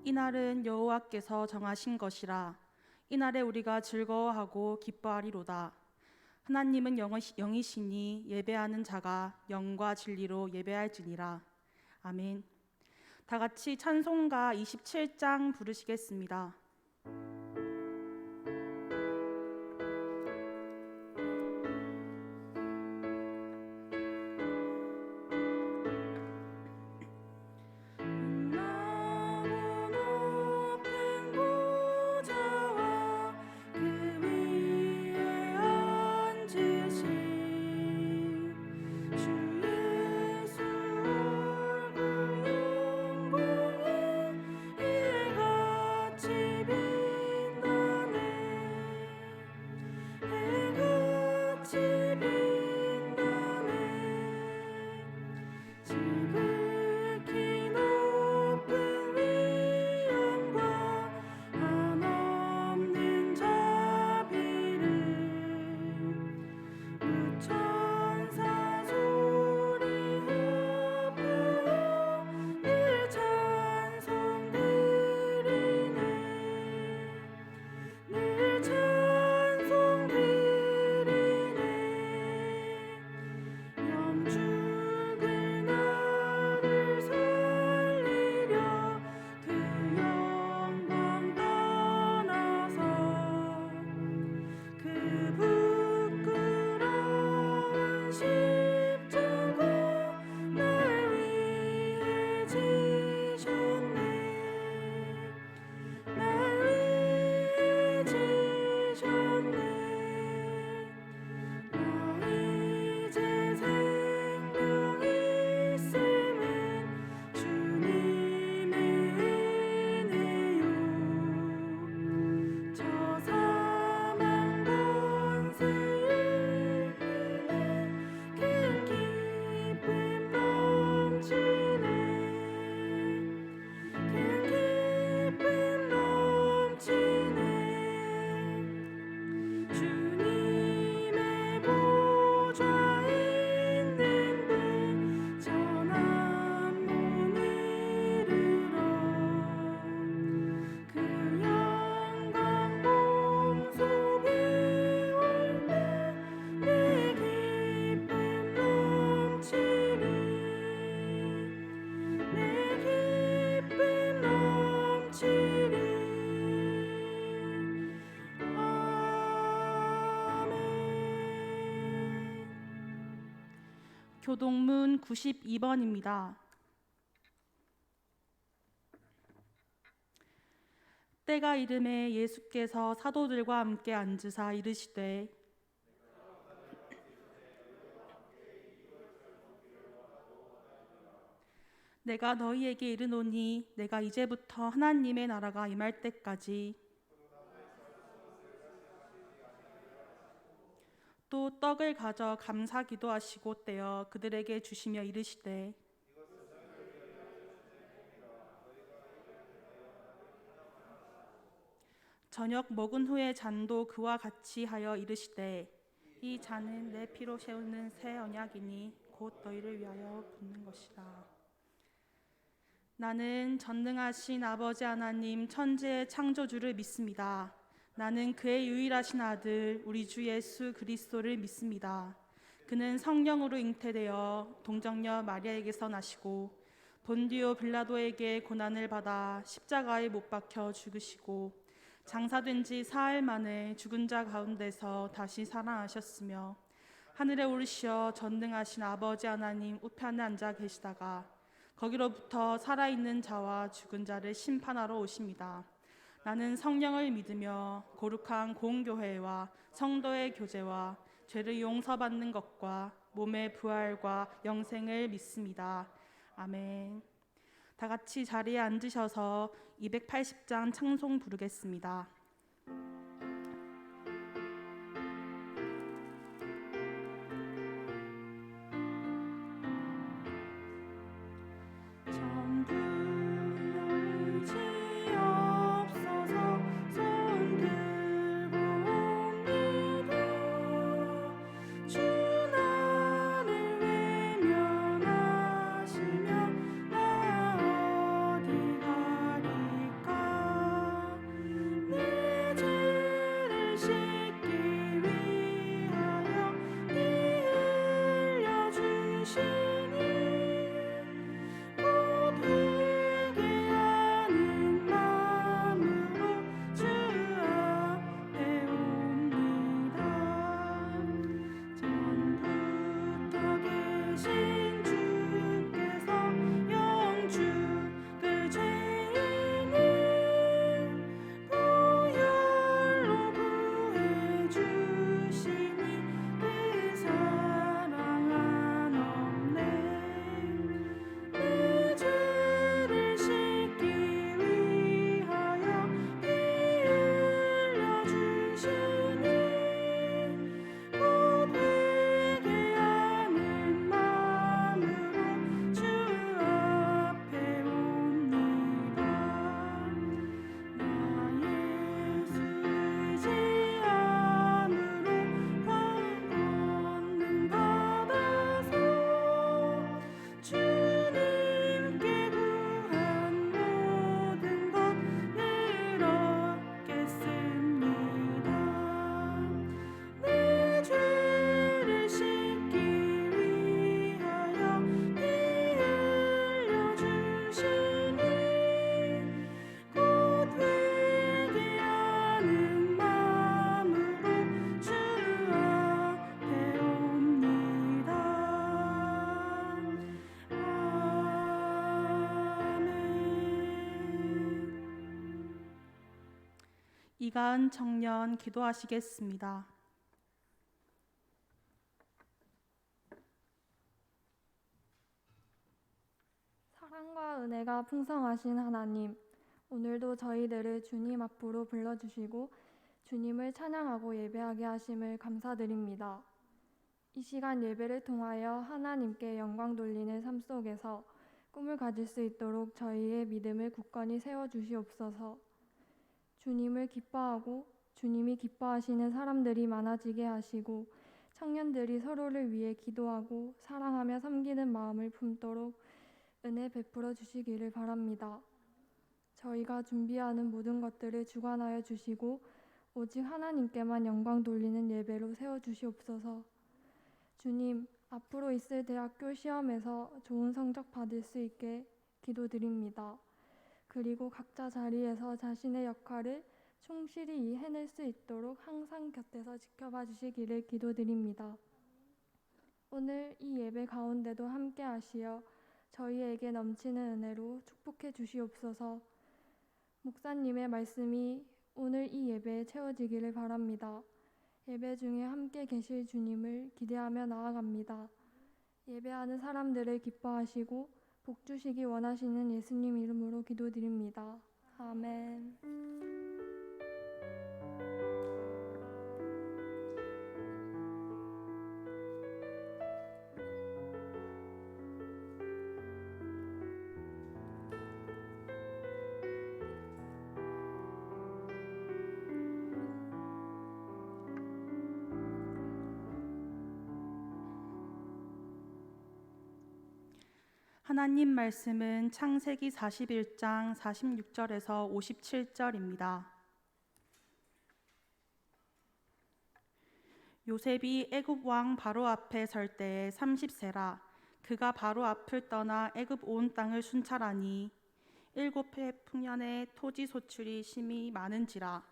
이날은 여호와께서 정하신 것이라. 이날에 우리가 즐거워하고 기뻐하리로다. 하나님은 영이시니 예배하는 자가 영과 진리로 예배할지니라. 아멘. 다 같이 찬송가 27장 부르시겠습니다. 교동문 92번입니다. 때가 이름에 예수께서 사도들과 함께 앉으사 이르시되 내가 너희에게 이르노니 내가 이제부터 하나님의 나라가 임할 때까지 또 떡을 가져 감사 기도하시고 떼어 그들에게 주시며 이르시되 저녁 먹은 후에 잔도 그와 같이 하여 이르시되 이 잔은 내 피로 세우는 새 언약이니 곧 너희를 위하여 붓는 것이라. 나는 전능하신 아버지 하나님 천지의 창조주를 믿습니다. 나는 그의 유일하신 아들 우리 주 예수 그리스도를 믿습니다. 그는 성령으로 잉태되어 동정녀 마리아에게서 나시고 본디오 빌라도에게 고난을 받아 십자가에 못 박혀 죽으시고 장사된 지 사흘 만에 죽은 자 가운데서 다시 살아나셨으며 하늘에 오르시어 전능하신 아버지 하나님 우편에 앉아 계시다가 거기로부터 살아있는 자와 죽은 자를 심판하러 오십니다. 나는 성령을 믿으며 거룩한 공교회와 성도의 교제와 죄를 용서받는 것과 몸의 부활과 영생을 믿습니다. 아멘. 다 같이 자리에 앉으셔서 280장 찬송 부르겠습니다. 이가은 청년 기도하시겠습니다. 사랑과 은혜가 풍성하신 하나님, 오늘도 저희들을 주님 앞으로 불러주시고 주님을 찬양하고 예배하게 하심을 감사드립니다. 이 시간 예배를 통하여 하나님께 영광 돌리는 삶 속에서 꿈을 가질 수 있도록 저희의 믿음을 굳건히 세워주시옵소서. 주님을 기뻐하고 주님이 기뻐하시는 사람들이 많아지게 하시고 청년들이 서로를 위해 기도하고 사랑하며 섬기는 마음을 품도록 은혜 베풀어 주시기를 바랍니다. 저희가 준비하는 모든 것들을 주관하여 주시고 오직 하나님께만 영광 돌리는 예배로 세워주시옵소서. 주님, 앞으로 있을 대학교 시험에서 좋은 성적 받을 수 있게 기도드립니다. 그리고 각자 자리에서 자신의 역할을 충실히 해낼 수 있도록 항상 곁에서 지켜봐 주시기를 기도드립니다. 오늘 이 예배 가운데도 함께 하시어 저희에게 넘치는 은혜로 축복해 주시옵소서. 목사님의 말씀이 오늘 이 예배에 채워지기를 바랍니다. 예배 중에 함께 계실 주님을 기대하며 나아갑니다. 예배하는 사람들을 기뻐하시고 복 주시기 원하시는 예수님 이름으로 기도드립니다. 아멘. 하나님 말씀은 창세기 41장 46절에서 57절입니다. 요셉이 애굽 왕 바로 앞에 설 때에 30세라. 그가 바로 앞을 떠나 애굽 온 땅을 순찰하니 7해 풍년의 토지 소출이 심히 많은지라.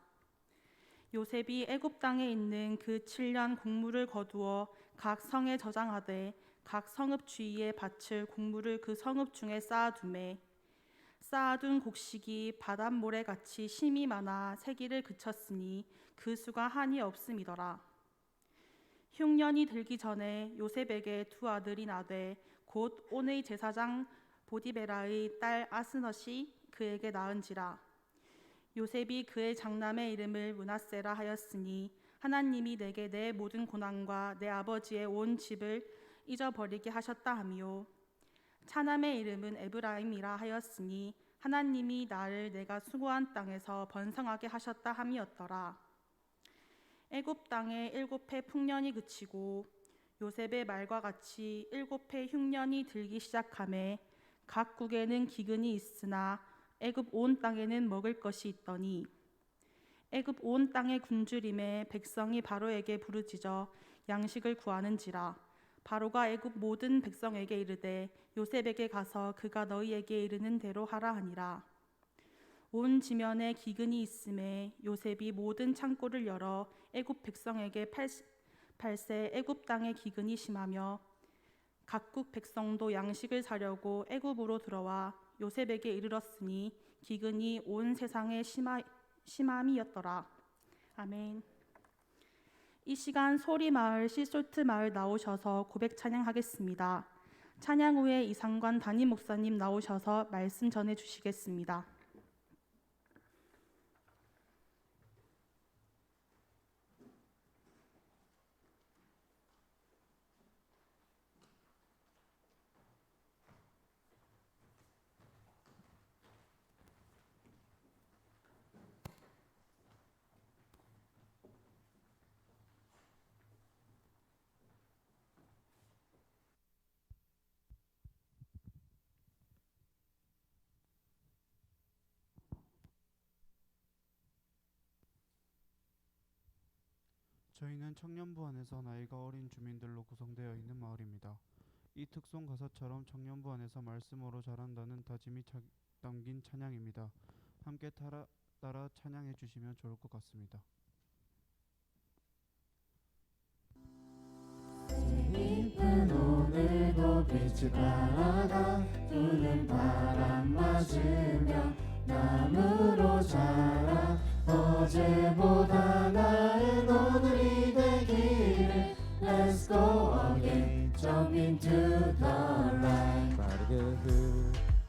요셉이 애굽 땅에 있는 그 7년 곡물을 거두어 각 성에 저장하되 각 성읍 주위에 밭을 곡물을 그 성읍 중에 쌓아두매 쌓아둔 곡식이 바닷모래같이 심이 많아 세기를 그쳤으니 그 수가 한이 없음이더라. 흉년이 들기 전에 요셉에게 두 아들이 나되 곧 온의 제사장 보디베라의 딸 아스넛이 그에게 낳은지라. 요셉이 그의 장남의 이름을 므낫세라 하였으니 하나님이 내게 내 모든 고난과 내 아버지의 온 집을 잊어버리게 하셨다 하며 차남의 이름은 에브라임이라 하였으니 하나님이 나를 내가 수고한 땅에서 번성하게 하셨다 함이었더라. 애굽 땅에 7해 풍년이 그치고 요셉의 말과 같이 7해 흉년이 들기 시작하매 각국에는 기근이 있으나 애굽 온 땅에는 먹을 것이 있더니 애굽 온 땅의 굶주림에 백성이 바로에게 부르짖어 양식을 구하는지라. 바로가 애굽 모든 백성에게 이르되 요셉에게 가서 그가 너희에게 이르는 대로 하라 하니라. 온 지면에 기근이 있음에 요셉이 모든 창고를 열어 애굽 백성에게 팔세 애굽 땅에 기근이 심하며 각국 백성도 양식을 사려고 애굽으로 들어와 요셉에게 이르렀으니 기근이 온 세상에 심함이었더라. 아멘. 이 시간 소리마을 시솔트 마을 나오셔서 고백 찬양하겠습니다. 찬양 후에 이상관 담임 목사님 나오셔서 말씀 전해 주시겠습니다. 저희는 청년부 안에서 나이가 어린 주민들로 구성되어 있는 마을입니다. 이 특송 가사처럼 청년부 안에서 말씀으로 자란다는 다짐이 담긴 찬양입니다. 함께 따라 찬양해 주시면 좋을 것 같습니다. 깊은 오늘도 빛이 따라가 부는 바람 맞으며 나무로 자라 어제보다 나은 오늘이 되기를. Let's go again, jump into the light. 빠르게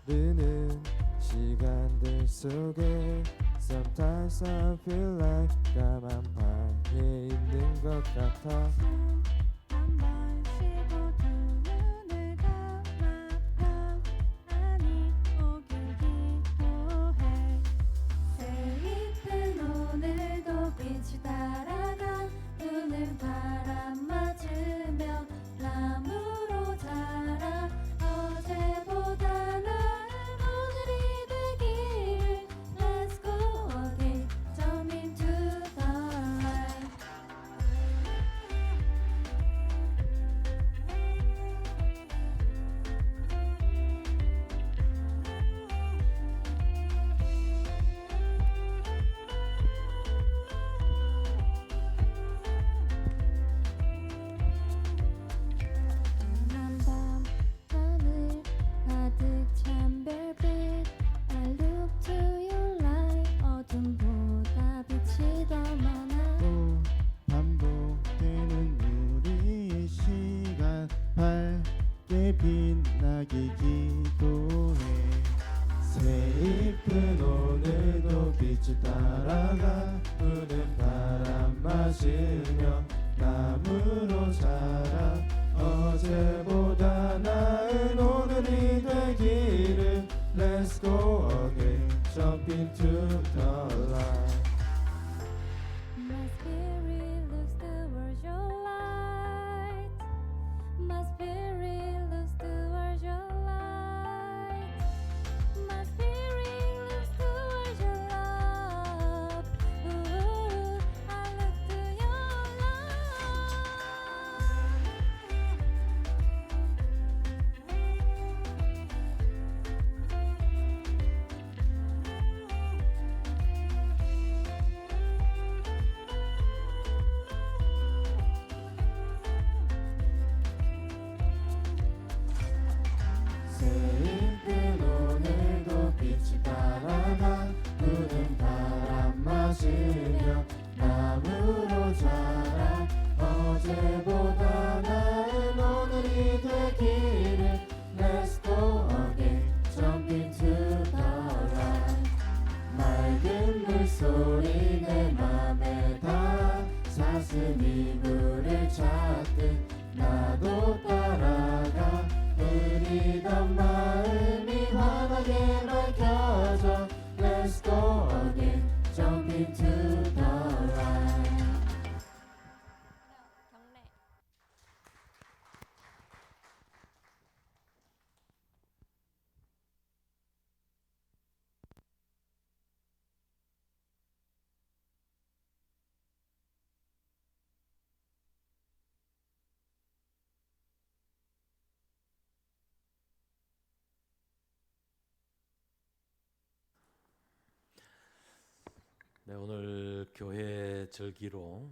흐르는 시간들 속에 Sometimes I feel like 까만 방에 있는 것 같아. 한 번 쉬고 두 눈을 감아 평안이 오길 기도해. 새잎은 오늘도 빛을 따라가 부는 바람 맞으며 나무로 자라. 어제보다 나은 오늘이 되기를. Let's go again, jump into the light. 한 밤 하늘 가득 찬 별빛. I look to your light. 어둠보다 빛이 더 많아. 또 반복되는 우리의 시간 밝게 빛나기 기도해. 새잎은 오늘도 빛을 따라가 부는 바람 맞으며 나무로 자라. 어제보다 나은 오늘이 되기를. Let's go again, jump into the light. My spirit looks towards your light. My spirit looks towards your light. My spirit looks towards your love. Ooh, I look to your love. 새잎은 오늘도 빛을 따라가 부는 바람 맞으며 나무로 자라. 어제보다 나은 오늘이 되기를. Let's go again, jump into the light. 맑은 물소리 내 맘에 닿아 사슴이 물을 찾듯 나도 따라가. 흐리던 마음이 환하게 밝혀져. Let's go again, jump into the light. 경례. 네, 오늘 교회 절기로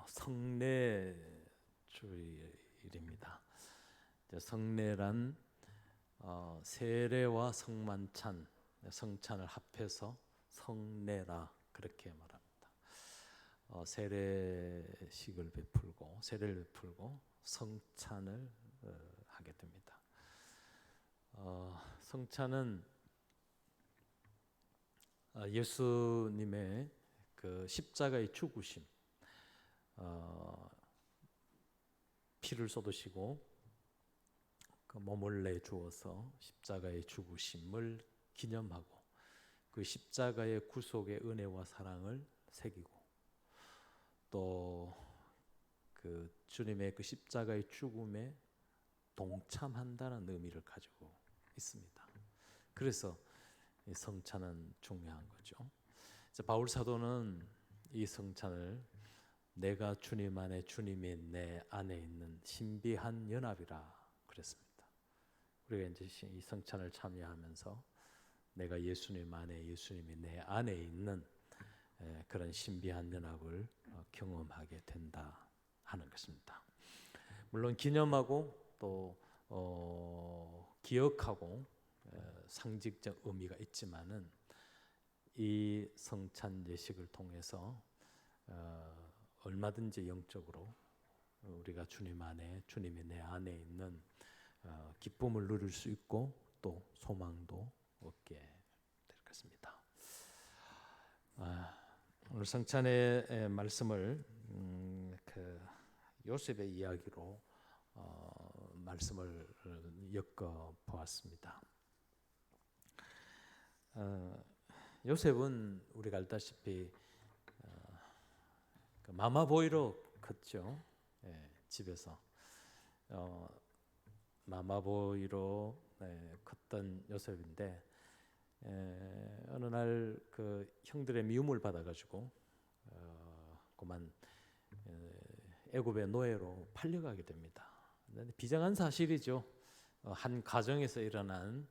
성례 주일입니다. 성례란 세례와 성만찬, 성찬을 합해서 성례라 그렇게 말합니다. 세례식을 베풀고 세례를 베풀고 성찬을 하게 됩니다. 성찬은 예수님의 그 십자가의 죽으심, 피를 쏟으시고 그 몸을 내주어서 십자가의 죽으심을 기념하고 그 십자가의 구속의 은혜와 사랑을 새기고 또 그 주님의 그 십자가의 죽음에 동참한다는 의미를 가지고 있습니다. 그래서 이 성찬은 중요한 거죠. 바울 사도는 이 성찬을 내가 주님 안에 주님이 내 안에 있는 신비한 연합이라 그랬습니다. 우리가 이제 이 성찬을 참여하면서 내가 예수님 안에 예수님이 내 안에 있는 그런 신비한 연합을 경험하게 된다 하는 것입니다. 물론 기념하고 또 기억하고 상징적 의미가 있지만은 이 성찬 예식을 통해서 얼마든지 영적으로 우리가 주님 안에, 주님이 내 안에 있는 기쁨을 누릴 수 있고 또 소망도 얻게 될 것입니다. 오늘 성찬의 말씀을 그 요셉의 이야기로 말씀을 엮어 보았습니다. 요셉은 우리가 알다시피 그 마마보이로 컸죠. 집에서 마마보이로 컸던 요셉인데 어느 날 그 형들의 미움을 받아가지고 그만 애굽의 노예로 팔려가게 됩니다. 비장한 사실이죠. 한 가정에서 일어난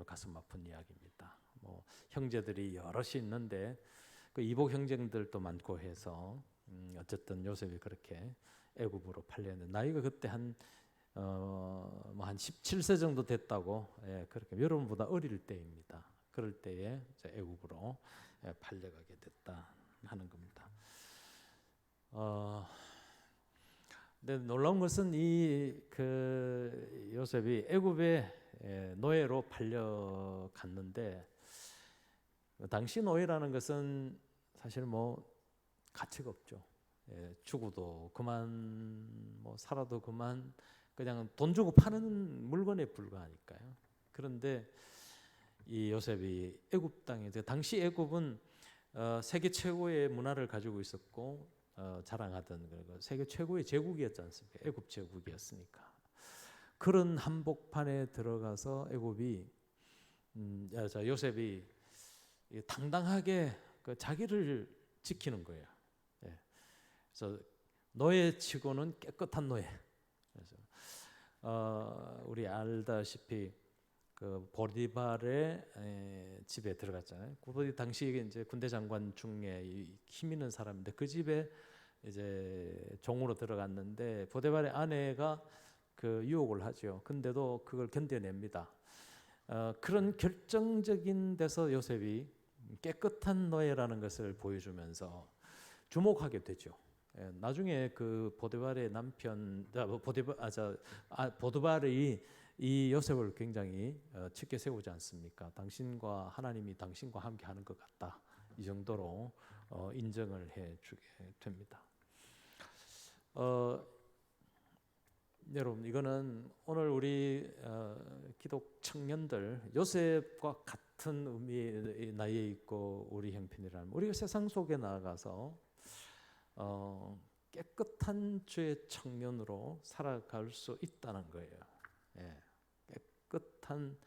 가슴 아픈 이야기입니다. 뭐 형제들이 여럿이 있는데 그 이복 형제들도 많고 해서 어쨌든 요셉이 그렇게 애굽으로 팔렸는데 나이가 그때 한 17세 정도 됐다고 그렇게 여러분보다 어릴 때입니다. 그럴 때에 애굽으로 팔려가게 됐다 하는 겁니다. 근데 놀라운 것은 이 그 요셉이 애굽의 노예로 팔려갔는데 당시 노예라는 것은 사실 뭐 가치가 없죠. 죽어도 그만, 뭐 살아도 그만, 그냥 돈 주고 파는 물건에 불과하니까요. 그런데 이 요셉이 애굽 땅에, 당시 애굽은 세계 최고의 문화를 가지고 있었고 자랑하던 세계 최고의 제국이었지 않습니까? 애굽 제국이었으니까. 그런 한복판에 들어가서 애굽이 요셉이 당당하게 그 자기를 지키는 거예요. 그래서 노예치고는 깨끗한 노예. 그래서 우리 알다시피 그 보디발의 집에 들어갔잖아요. 그 당시 이제 군대 장관 중에 힘 있는 사람인데 그 집에 이제 종으로 들어갔는데 보디발의 아내가 그 유혹을 하죠. 근데도 그걸 견뎌냅니다. 그런 결정적인 데서 요셉이 깨끗한 노예라는 것을 보여주면서 주목하게 되죠. 나중에 그 보디발의 남편 보디발이 이 요셉을 굉장히 짙게 세우지 않습니까? 당신과 하나님이 당신과 함께하는 것 같다. 이 정도로 인정을 해주게 됩니다. 여러분, 이거는 오늘 우리 기독 청년들 요셉과 같은 의미의 나이에 있고 우리 형편이라면 우리가 세상 속에 나아가서 깨끗한 주의 청년으로 살아갈 수 있다는 거예요. 깨끗한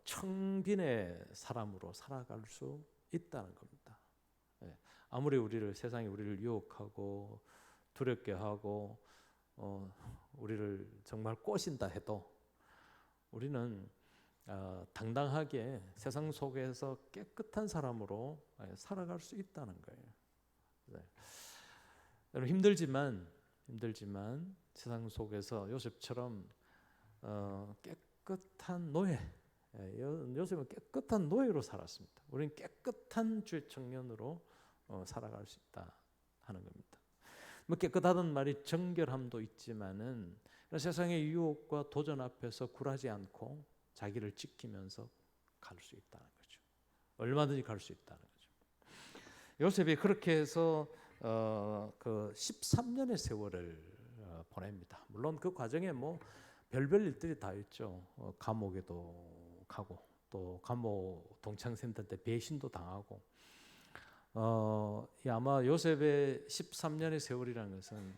청빈의 사람으로 살아갈 수 있다는 겁니다. 아무리 세상이 우리를 유혹하고 두렵게 하고 우리를 정말 꼬신다 해도 우리는 당당하게 세상 속에서 깨끗한 사람으로 살아갈 수 있다는 거예요. 여러분 힘들지만 세상 속에서 요셉처럼 깨끗한 노예, 요셉은 깨끗한 노예로 살았습니다. 우리는 깨끗한 주의 청년으로 살아갈 수 있다 하는 겁니다. 뭐 깨끗하다는 말이 정결함도 있지만은 세상의 유혹과 도전 앞에서 굴하지 않고 자기를 지키면서 갈 수 있다는 거죠. 얼마든지 갈 수 있다는 거죠. 요셉이 그렇게 해서 그 13년의 세월을 보냅니다. 물론 그 과정에 뭐 별별 일들이 다 있죠. 감옥에도 가고 또 감옥 동창생들 때 배신도 당하고 아마 요셉의 13년의 세월이라는 것은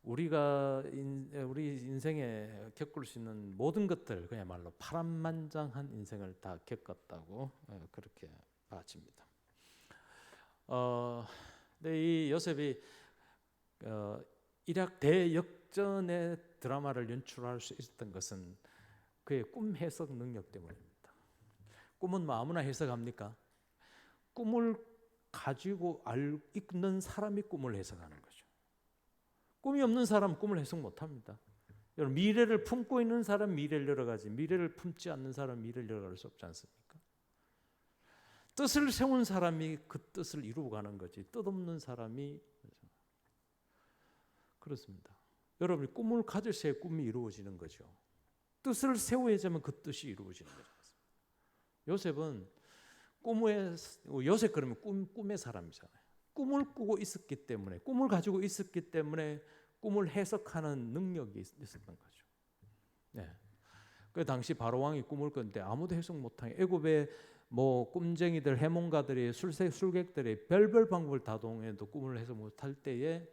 우리가 우리 인생에 겪을 수 있는 모든 것들 그야말로 파란만장한 인생을 다 겪었다고 그렇게 봐집니다. 근데 이 요셉이 이락 대역전의 드라마를 연출할 수 있었던 것은 그의 꿈 해석 능력 때문입니다. 꿈은 뭐 아무나 해석합니까? 꿈을 가지고 있는 사람이 꿈을 해석하는 거죠. 꿈이 없는 사람은 꿈을 해석 못합니다. 여러분 미래를 품고 있는 사람 미래를 열어가지 미래를 품지 않는 사람 미래를 열어갈 수 없지 않습니까? 뜻을 세운 사람이 그 뜻을 이루어 가는 거지. 뜻없는 사람이 그렇습니다. 여러분이 꿈을 가지셔야 꿈이 이루어지는 거죠. 뜻을 세워야지만 그 뜻이 이루어지는 거죠. 요셉은 요셉 그러면 꿈의 사람이잖아요. 꿈을 꾸고 있었기 때문에, 꿈을 가지고 있었기 때문에 꿈을 해석하는 능력이 있었던 거죠. 네. 그 당시 바로 왕이 꿈을 꿨는데 아무도 해석 못하게 애굽의 뭐 꿈쟁이들, 해몽가들이 술객들이 별별 방법을 다 동해도 꿈을 해석 못할 때에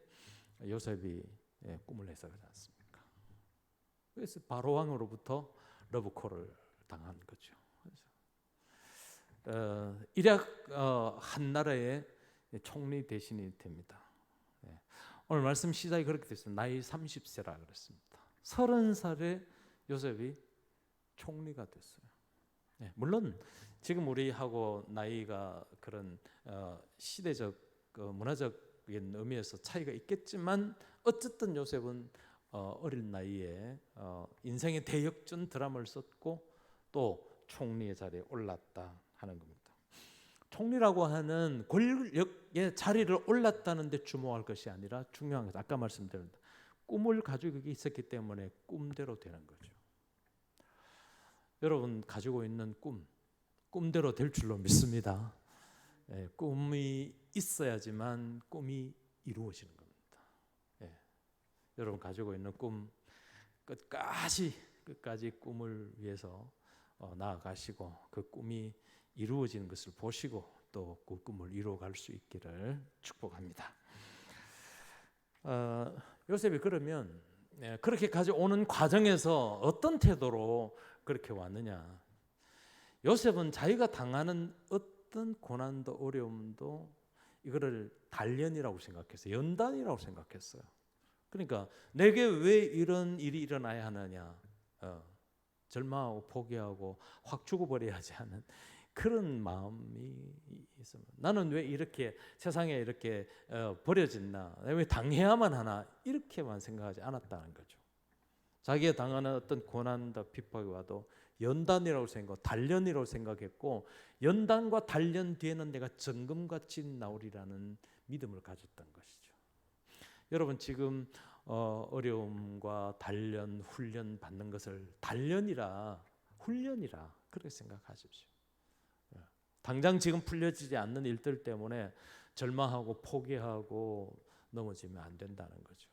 요셉이 꿈을 해석하지 않습니까? 그래서 바로 왕으로부터 러브콜을 당한 거죠. 이략 한 나라의 총리 대신이 됩니다. 오늘 말씀 시작이 그렇게 됐어요. 나이 30세라 그랬습니다. 30살에 요셉이 총리가 됐어요. 물론 지금 우리하고 나이가 그런 시대적 문화적인 의미에서 차이가 있겠지만 어쨌든 요셉은 어린 나이에 인생의 대역전 드라마를 썼고 또 총리의 자리에 올랐다 하는 겁니다. 총리라고 하는 권력의 자리를 올랐다는 데 주목할 것이 아니라 중요한 것은 아까 말씀드린 꿈을 가지고 있었기 때문에 꿈대로 되는 거죠. 여러분 가지고 있는 꿈대로 될 줄로 믿습니다. 꿈이 있어야지만 꿈이 이루어지는 겁니다. 여러분 가지고 있는 꿈 끝까지 꿈을 위해서 나아가시고 그 꿈이 이루어지는 것을 보시고 또 그 꿈을 이루어갈 수 있기를 축복합니다. 요셉이 그러면 그렇게 가져오는 과정에서 어떤 태도로 그렇게 왔느냐? 요셉은 자기가 당하는 어떤 고난도 어려움도 이거를 단련이라고 생각했어요. 연단이라고 생각했어요. 그러니까 내게 왜 이런 일이 일어나야 하느냐? 절망하고 포기하고 확 죽어버려야지 하는 그런 마음이 있어요. 나는 왜 이렇게 세상에 이렇게 버려졌나? 왜 당해야만 하나? 이렇게만 생각하지 않았다는 거죠. 자기가 당하는 어떤 고난과 핍박이 와도 연단이라고 생각하고 단련이라고 생각했고 연단과 단련 뒤에는 내가 정금같이 나오리라는 믿음을 가졌던 것이죠. 여러분 지금 어려움과 단련, 훈련 받는 것을 단련이라 훈련이라 그렇게 생각하십시오. 당장 지금 풀려지지 않는 일들 때문에 절망하고 포기하고 넘어지면 안 된다는 거죠.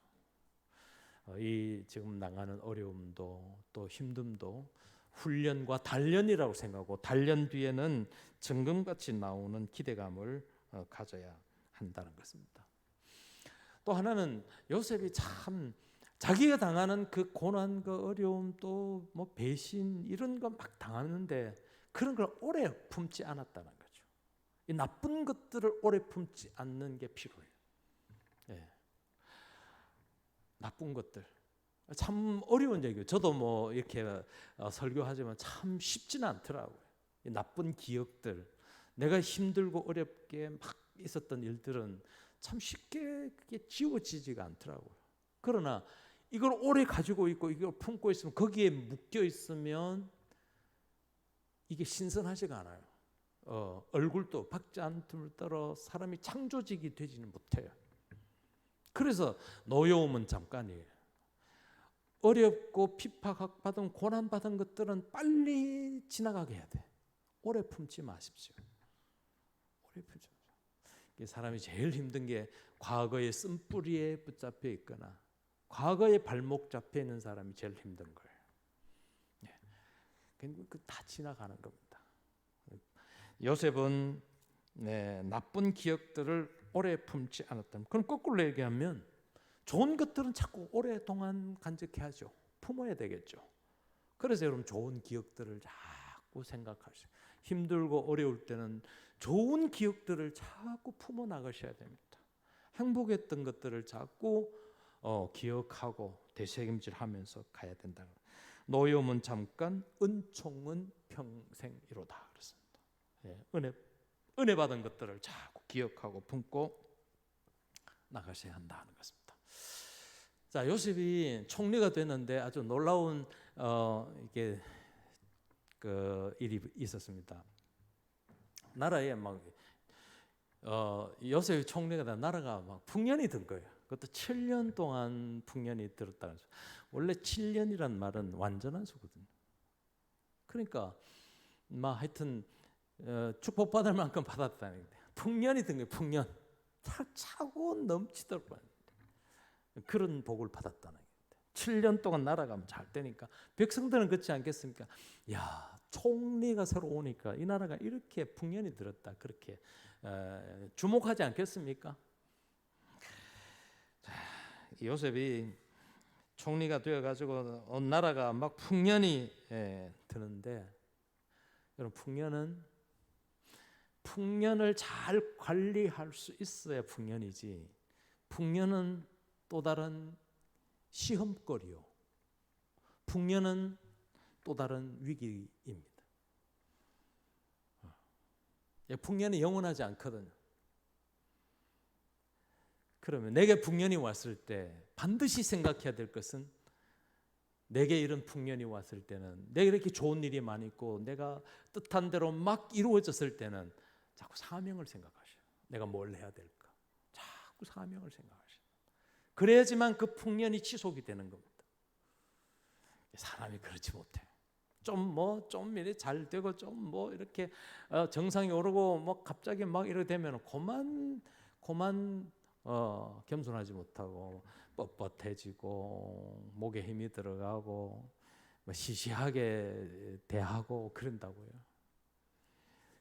이 지금 나가는 어려움도 또 힘듦도 훈련과 단련이라고 생각하고 단련 뒤에는 정금같이 나오는 기대감을 가져야 한다는 것입니다. 또 하나는 요셉이 참 자기가 당하는 그 고난과 어려움 또 뭐 배신 이런 거 막 당하는데 그런 걸 오래 품지 않았다는 거죠. 이 나쁜 것들을 오래 품지 않는 게 필요해요. 나쁜 것들 참 어려운 얘기예요. 저도 뭐 이렇게 설교하지만 참 쉽지는 않더라고요. 이 나쁜 기억들, 내가 힘들고 어렵게 막 있었던 일들은 참 쉽게 그게 지워지지가 않더라고요. 그러나 이걸 오래 가지고 있고 이걸 품고 있으면 거기에 묶여 있으면 이게 신선하지가 않아요. 얼굴도 박지 않을 따라 사람이 창조직이 되지는 못해요. 그래서 노여움은 잠깐이에요. 어렵고 핍박받은 고난받은 것들은 빨리 지나가게 해야 돼. 오래 품지 마십시오. 오래 품지 마십시오. 사람이 제일 힘든 게 과거의 쓴뿌리에 붙잡혀 있거나 과거의 발목 잡혀 있는 사람이 제일 힘든 거예요. 다 지나가는 겁니다. 요셉은 나쁜 기억들을 오래 품지 않았다. 그럼 거꾸로 얘기하면 좋은 것들은 자꾸 오랫동안 간직해야죠. 품어야 되겠죠. 그래서 여러분 좋은 기억들을 자꾸 생각하시고 힘들고 어려울 때는 좋은 기억들을 자꾸 품어 나가셔야 됩니다. 행복했던 것들을 자꾸 기억하고 되새김질하면서 가야 된다. 노여움은 잠깐, 은총은 평생이로다 그렇습니다. 은혜 받은 것들을 자꾸 기억하고 품고 나가셔야 한다는 것입니다. 자, 요셉이 총리가 됐는데 아주 놀라운 이게 그 일이 있었습니다. 나라에 막 요셉 총리가 된 나라가 막 풍년이 든 거예요. 그것도 7년 동안 풍년이 들었다 그래서 원래 7년이란 말은 완전한 수거든요. 그러니까 막 하여튼 축복받을 만큼 받았다는 게 풍년이 든 거예요. 풍년 차고 넘치도록 그런 복을 받았다는 게 7년 동안 나라가 잘 되니까 백성들은 그렇지 않겠습니까? 야, 총리가 새로 오니까 이 나라가 이렇게 풍년이 들었다 그렇게 주목하지 않겠습니까? 자, 요셉이 총리가 되어가지고 온 나라가 막 풍년이 드는데 여러분 풍년을 잘 관리할 수 있어야 풍년이지 풍년은 또 다른 시험거리요. 풍년은 또 다른 위기입니다. 풍년이 영원하지 않거든요. 그러면 내게 풍년이 왔을 때 반드시 생각해야 될 것은 내게 이런 풍년이 왔을 때는 내게 이렇게 좋은 일이 많이 있고 내가 뜻한 대로 막 이루어졌을 때는 자꾸 사명을 생각하셔요. 내가 뭘 해야 될까? 자꾸 사명을 생각하셔요. 그래야지만 그 풍년이 지속이 되는 겁니다. 사람이 그렇지 못해. 좀 이렇게 잘 되고 좀 뭐 이렇게 정상이 오르고 뭐 갑자기 막 이렇게 되면 그만 겸손하지 못하고 뻣뻣해지고 목에 힘이 들어가고 뭐 시시하게 대하고 그런다고요.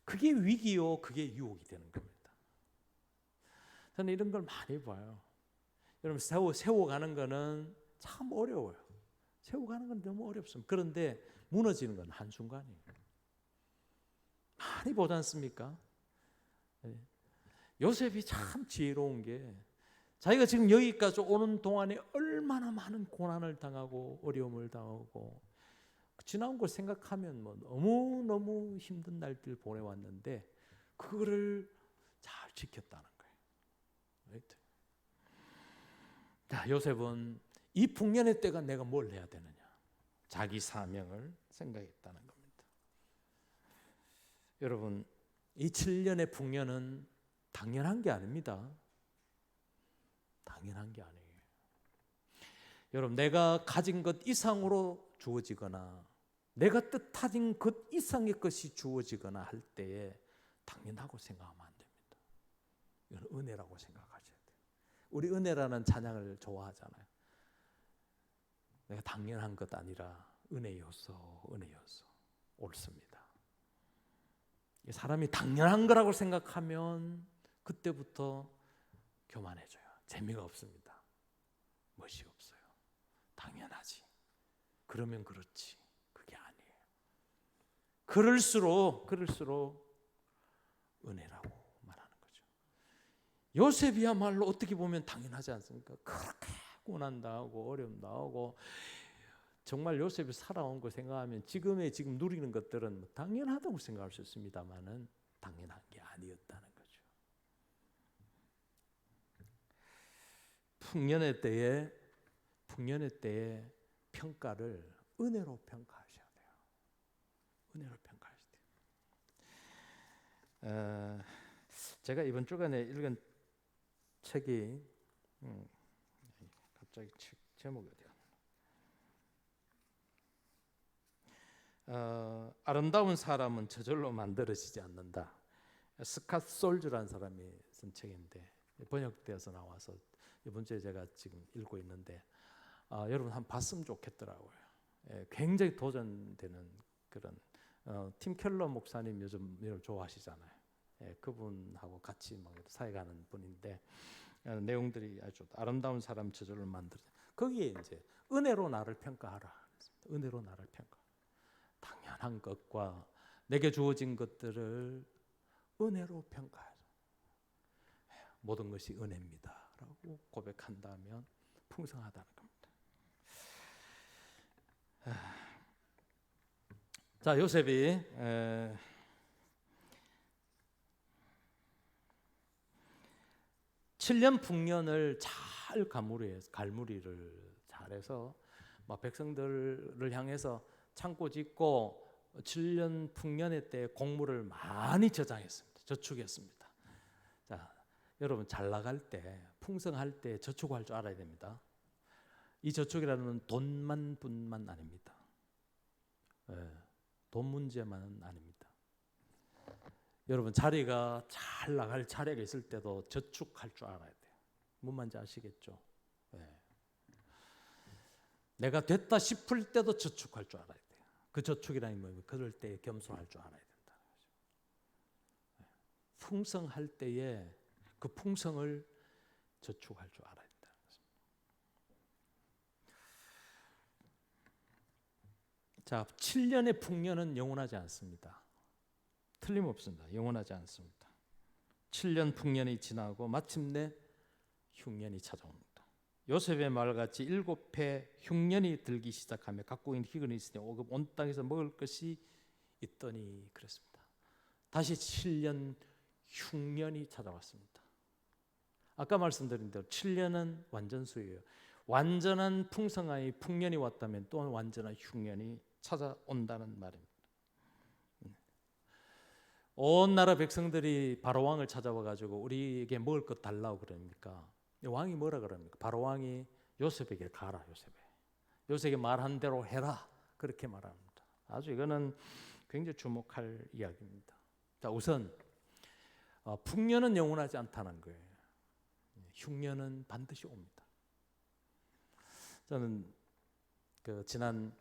그게 위기요, 그게 유혹이 되는 겁니다. 저는 이런 걸 많이 봐요. 여러분 세워가는 거는 참 어려워요. 세워가는 건 너무 어렵습니다. 그런데 무너지는 건 한순간이에요. 많이 보지 않습니까? 요셉이 참 지혜로운 게 자기가 지금 여기까지 오는 동안에 얼마나 많은 고난을 당하고 어려움을 당하고 지나온 걸 생각하면 뭐 너무너무 힘든 날들 보내왔는데 그거를 잘 지켰다는 거예요. 자, 요셉은 이 풍년의 때가 내가 뭘 해야 되느냐 자기 사명을 생각했다는 겁니다. 여러분 이 7년의 풍년은 당연한 게 아닙니다. 당연한 게 아니에요. 여러분 내가 가진 것 이상으로 주어지거나 내가 뜻한 것 이상의 것이 주어지거나 할 때에 당연하고 생각하면 안 됩니다. 이건 은혜라고 생각하셔야 돼요. 우리 은혜라는 찬양을 좋아하잖아요. 내가 당연한 것 아니라 은혜였어 옳습니다. 사람이 당연한 거라고 생각하면 그때부터 교만해져요. 재미가 없습니다. 멋이 없어요. 당연하지. 그러면 그렇지. 그게 아니에요. 그럴수록 은혜라고 말하는 거죠. 요셉이야말로 어떻게 보면 당연하지 않습니까? 그렇게 고난 당하고 어려움 당하고 정말 요셉이 살아온 거 생각하면 지금 누리는 것들은 뭐 당연하다고 생각할 수 있습니다만은 당연한 게 아니었다는 거죠. 풍년의 때에 평가를 은혜로 평가하셔야 돼요. 은혜로 평가하셔야 돼요. 제가 이번 주간에 읽은 책이 갑자기 책 제목이 어디야? 아름다운 사람은 저절로 만들어지지 않는다. 스캇 솔즈라는 사람이 쓴 책인데 번역되어서 나와서 이번 주에 제가 지금 읽고 있는데 여러분 한번 봤으면 좋겠더라고요. 굉장히 도전되는 그런 팀 켈러 목사님 요즘 좋아하시잖아요. 그분하고 같이 막 사역하는 분인데 내용들이 아주 아름다운 사람 저절로 만들어. 거기에 이제 은혜로 나를 평가하라. 은혜로 나를 평가. 당연한 것과 내게 주어진 것들을 은혜로 평가하라. 모든 것이 은혜입니다라고 고백한다면 풍성하다는 겁니다. 자, 요셉이 7년 풍년을 잘 갈무리를 잘해서 막 백성들을 향해서 창고 짓고 7년 풍년의 때 공물을 많이 저장했습니다. 저축했습니다. 자, 여러분 잘 나갈 때, 풍성할 때 저축할 줄 알아야 됩니다. 이 저축이라는 건 돈만 뿐만 아닙니다. 돈 문제만은 아닙니다. 여러분 자리가 잘 나갈 차례가 있을 때도 저축할 줄 알아야 돼요. 뭔 말인지 아시겠죠? 내가 됐다 싶을 때도 저축할 줄 알아야 돼요. 그 저축이라는 건 그럴 때 겸손할 줄 알아야 된다. 풍성할 때에 그 풍성을 저축할 줄 알아야 된다. 자, 7년의 풍년은 영원하지 않습니다. 틀림없습니다. 영원하지 않습니다. 7년 풍년이 지나고 마침내 흉년이 찾아옵니다. 요셉의 말같이 7해 흉년이 들기 시작하며 갖고 있는 희근이 있으니 오급 온 땅에서 먹을 것이 있더니 그랬습니다. 다시 7년 흉년이 찾아왔습니다. 아까 말씀드린 대로 7년은 완전수예요. 완전한 풍성함이 풍년이 왔다면 또 완전한 흉년이 찾아온다는 말입니다. 온 나라 백성들이 바로 왕을 찾아와 가지고 우리에게 먹을 것 달라고 그러니까 왕이 뭐라 그럽니까? 바로 왕이 요셉에게 가라. 요셉에게 말한 대로 해라. 그렇게 말합니다. 아주 이거는 굉장히 주목할 이야기입니다. 자, 우선 풍년은 영원하지 않다는 거예요. 흉년은 반드시 옵니다. 저는 지난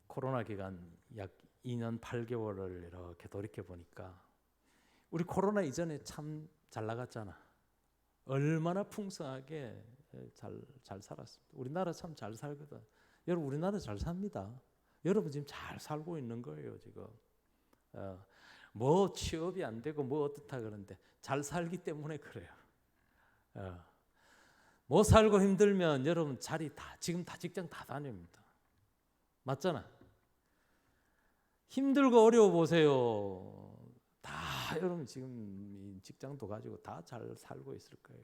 코로나 기간 약 2년 8개월을 이렇게 돌이켜 보니까 우리 코로나 이전에 참 잘 나갔잖아. 얼마나 풍성하게 잘 살았습니다. 우리나라 참 잘 살거든. 여러분 우리나라 잘 삽니다. 여러분 지금 잘 살고 있는 거예요 지금. 뭐 취업이 안 되고 뭐 어떻다 그러는데 잘 살기 때문에 그래요. 뭐 살고 힘들면 여러분 자리 다 지금 다 직장 다 다닙니다. 맞잖아. 힘들고 어려워 보세요. 다 여러분 지금 직장도 가지고 다 잘 살고 있을 거예요.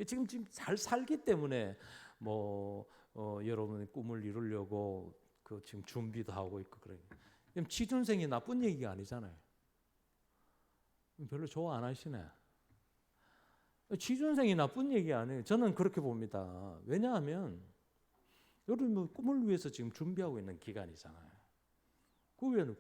지금 잘 살기 때문에 뭐 여러분의 꿈을 이루려고 지금 준비도 하고 있고 그래요. 취준생이 나쁜 얘기가 아니잖아요. 별로 좋아 안 하시네. 취준생이 나쁜 얘기 아니에요. 저는 그렇게 봅니다. 왜냐하면 여러분 뭐 꿈을 위해서 지금 준비하고 있는 기간이잖아요.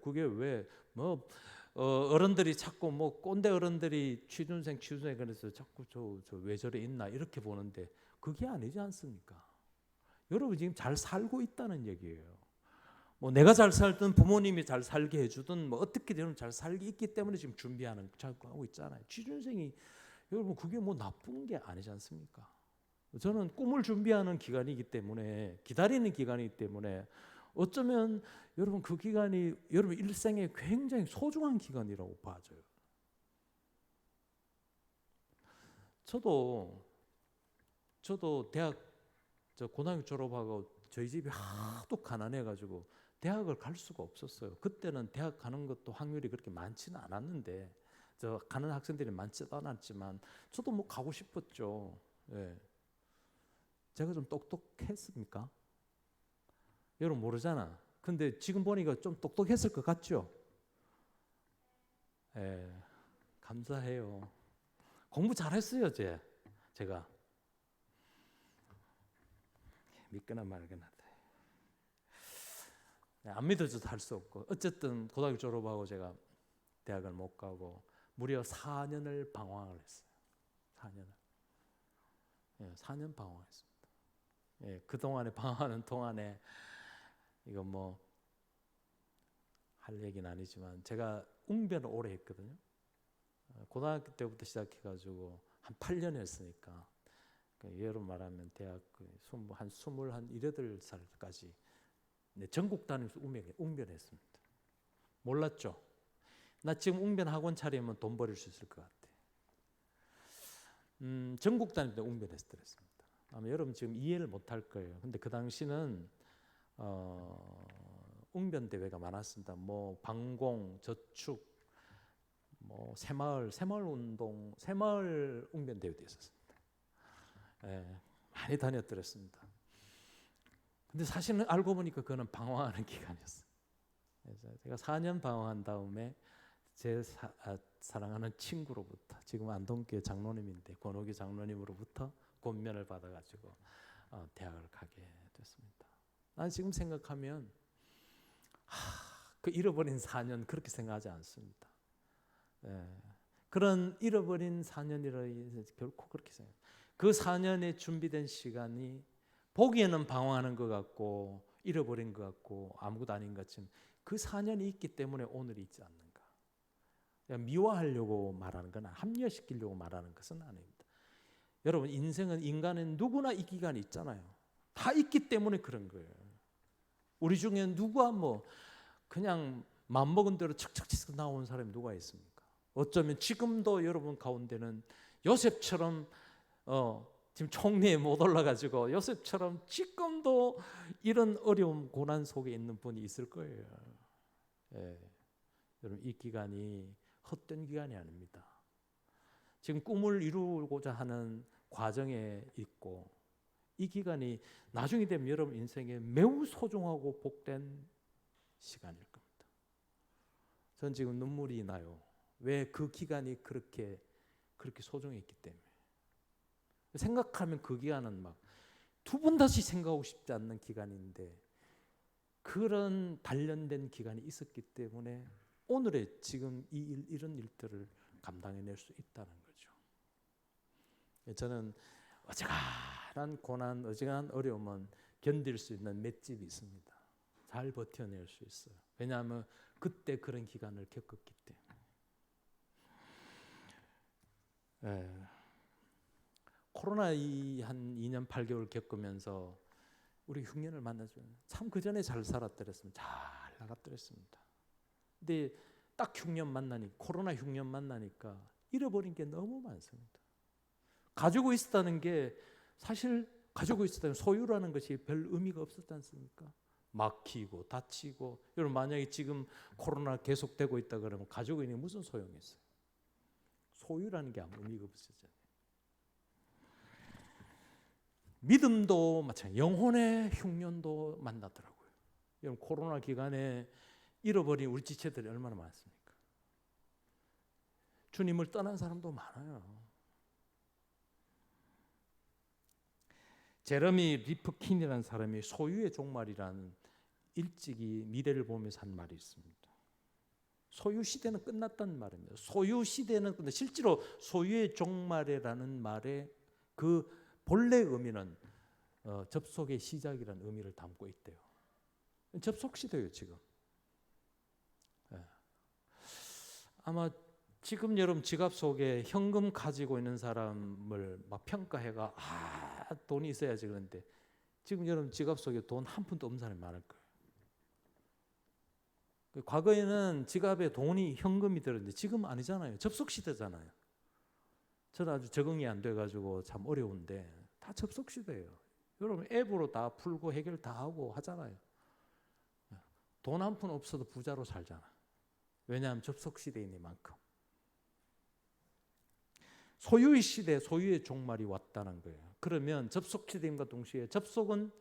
그게 왜 뭐 어른들이 자꾸 뭐 꼰대 어른들이 취준생 그래서 자꾸 저 왜 저래 있나 이렇게 보는데 그게 아니지 않습니까? 여러분 지금 잘 살고 있다는 얘기예요. 뭐 내가 잘 살든 부모님이 잘 살게 해주든 뭐 어떻게 되면 잘 살기 있기 때문에 지금 준비하는 자꾸 하고 있잖아요. 취준생이 여러분 그게 뭐 나쁜 게 아니지 않습니까? 저는 꿈을 준비하는 기간이기 때문에 기다리는 기간이기 때문에 어쩌면 여러분 그 기간이 여러분 일생에 굉장히 소중한 기간이라고 봐져요. 저도 대학 고등학교 졸업하고 저희 집이 하도 가난해가지고 대학을 갈 수가 없었어요. 그때는 대학 가는 것도 확률이 그렇게 많지는 않았는데 가는 학생들이 많지도 않았지만 저도 뭐 가고 싶었죠. 예. 제가 좀 똑똑했습니까? 여러분 모르잖아. 근데 지금 보니까 좀 똑똑했을 것 같죠? 예, 감사해요. 공부 잘했어요, 제가. 믿거나 말거나. 안 믿어줘도 할 수 없고 어쨌든 고등학교 졸업하고 제가 대학을 못 가고 무려 4년을 방황을 했어요. 4년 방황했습니다. 예, 그 동안에 방황하는 동안에 이거 뭐 할 얘기는 아니지만 제가 웅변을 오래 했거든요. 고등학교 때부터 시작해가지고 한 8년 했으니까 예로 말하면 대학 한 18살까지 전국 다니면서 웅변했습니다. 몰랐죠? 나 지금 웅변 학원 차리면 돈 벌일 수 있을 것 같아. 전국 다닐 때 웅변했습니다. 아마 여러분 지금 이해를 못할 거예요. 근데 그 당시는 웅변 대회가 많았습니다. 뭐 방공, 저축, 뭐 새마을 운동, 새마을 웅변 대회도 있었습니다. 예, 많이 다녔더랬습니다. 근데 사실은 알고 보니까 그거는 방황하는 기간이었어요. 그래서 제가 4년 방황한 다음에 제 사랑하는 친구로부터, 지금 안동교회 장로님인데 권호기 장로님으로부터 권면을 받아가지고 대학을 가게 됐습니다. 난 지금 생각하면 그 잃어버린 4년 그렇게 생각하지 않습니다. 그런 잃어버린 4년이라 결코 그렇게 생각. 그 4년에 준비된 시간이 보기에는 방황하는 것 같고 잃어버린 것 같고 아무것도 아닌 것 같지만 그 4년이 있기 때문에 오늘이 있지 않는가. 미화하려고 말하는 건, 합리화시키려고 말하는 것은 아닙니다. 여러분, 인생은, 인간은 누구나 이 기간이 있잖아요. 다 있기 때문에 그런 거예요. 우리 중에 누가 뭐 그냥 맘먹은 대로 척척 치고 나온 사람이 누가 있습니까? 어쩌면 지금도 여러분 가운데는 요셉처럼 지금 총리에 못 올라가지고 요셉처럼 지금도 이런 어려움 고난 속에 있는 분이 있을 거예요. 여러분, 이 기간이 헛된 기간이 아닙니다. 지금 꿈을 이루고자 하는 과정에 있고 이 기간이 나중에 되면 여러분 인생에 매우 소중하고 복된 시간일 겁니다. 전 지금 눈물이 나요. 왜? 그 기간이 그렇게 소중했기 때문에. 생각하면 그 기간은 막 두 번 다시 생각하고 싶지 않는 기간인데 그런 단련된 기간이 있었기 때문에 오늘의 지금 이런 일들을 감당해낼 수 있다는 거죠. 저는 어지간한 고난, 어지간한 어려움은 견딜 수 있는 맷집이 있습니다. 잘 버텨낼 수 있어요. 왜냐하면 그때 그런 기간을 겪었기 때문에. 코로나 한 2년 8개월 겪으면서 우리 흉년을 만나죠. 참 그 전에 잘 살았더랬으면 잘 나갔더랬습니다. 근데 딱 흉년 만나니, 코로나 흉년 만나니까 잃어버린 게 너무 많습니다. 가지고 있었다는 게 사실 가지고 있었다는 소유라는 것이 별 의미가 없었지 않습니까? 막히고 다치고. 여러분, 만약에 지금 코로나 계속되고 있다 그러면 가지고 있는 게 무슨 소용이 있어요? 소유라는 게 아무 의미가 없었잖아요. 믿음도 마찬가지, 영혼의 흉년도 만나더라고요. 여러분, 코로나 기간에 잃어버린 우리 지체들이 얼마나 많습니까? 주님을 떠난 사람도 많아요. 제러미 리프킨이라는 사람이 소유의 종말이라는 일찍이 미래를 보면서 한 말이 있습니다. 소유 시대는 끝났다는 말입니다. 소유 시대는 끝났다. 실제로 소유의 종말이라는 말의 그 본래 의미는 접속의 시작이라는 의미를 담고 있대요. 접속 시대예요, 지금. 아마 지금 여러분 지갑 속에 현금 가지고 있는 사람을 막 평가해가 돈이 있어야지 그런데 지금 여러분 지갑 속에 돈 한 푼도 없는 사람이 많을 거예요. 과거에는 지갑에 돈이 현금이 들었는데 지금 아니잖아요. 접속 시대잖아요. 저는 아주 적응이 안 돼가지고 참 어려운데 다 접속 시대예요. 여러분 앱으로 다 풀고 해결 다 하고 하잖아요. 돈 한 푼 없어도 부자로 살잖아. 왜냐하면 접속 시대이니만큼. 소유의 시대, 소유의 종말이 왔다는 거예요. 그러면 접속 시대임과 동시에 접속은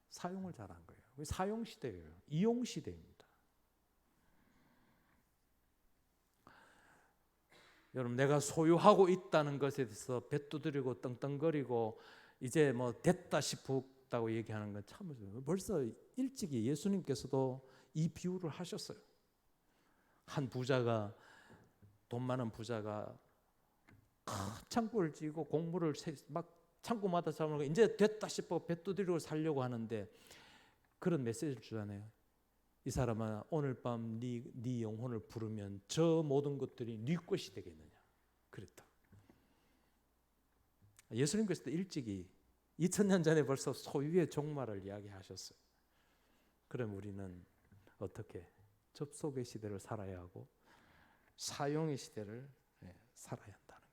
사용을 잘한 거예요. 사용 시대예요. 이용 시대입니다. 여러분, 내가 소유하고 있다는 것에 대해서 뱃두드리고 떵떵거리고 이제 뭐 됐다 싶다고 얘기하는 건 참 벌써 일찍이 예수님께서도 이 비유를 하셨어요. 한 부자가, 돈 많은 부자가 큰 창고를 지고 공물을 막 창고마다 잡아놓고 이제 됐다 싶어 뱃두드리고 살려고 하는데 그런 메시지를 주잖아요. 이 사람아, 오늘 밤 네 영혼을 부르면 저 모든 것들이 네 것이 되겠느냐. 그랬다. 예수님께서도 일찍이 2000년 전에 벌써 소유의 종말을 이야기하셨어요. 그럼 우리는 어떻게 접속의 시대를 살아야 하고 사용의 시대를 살아야 한다는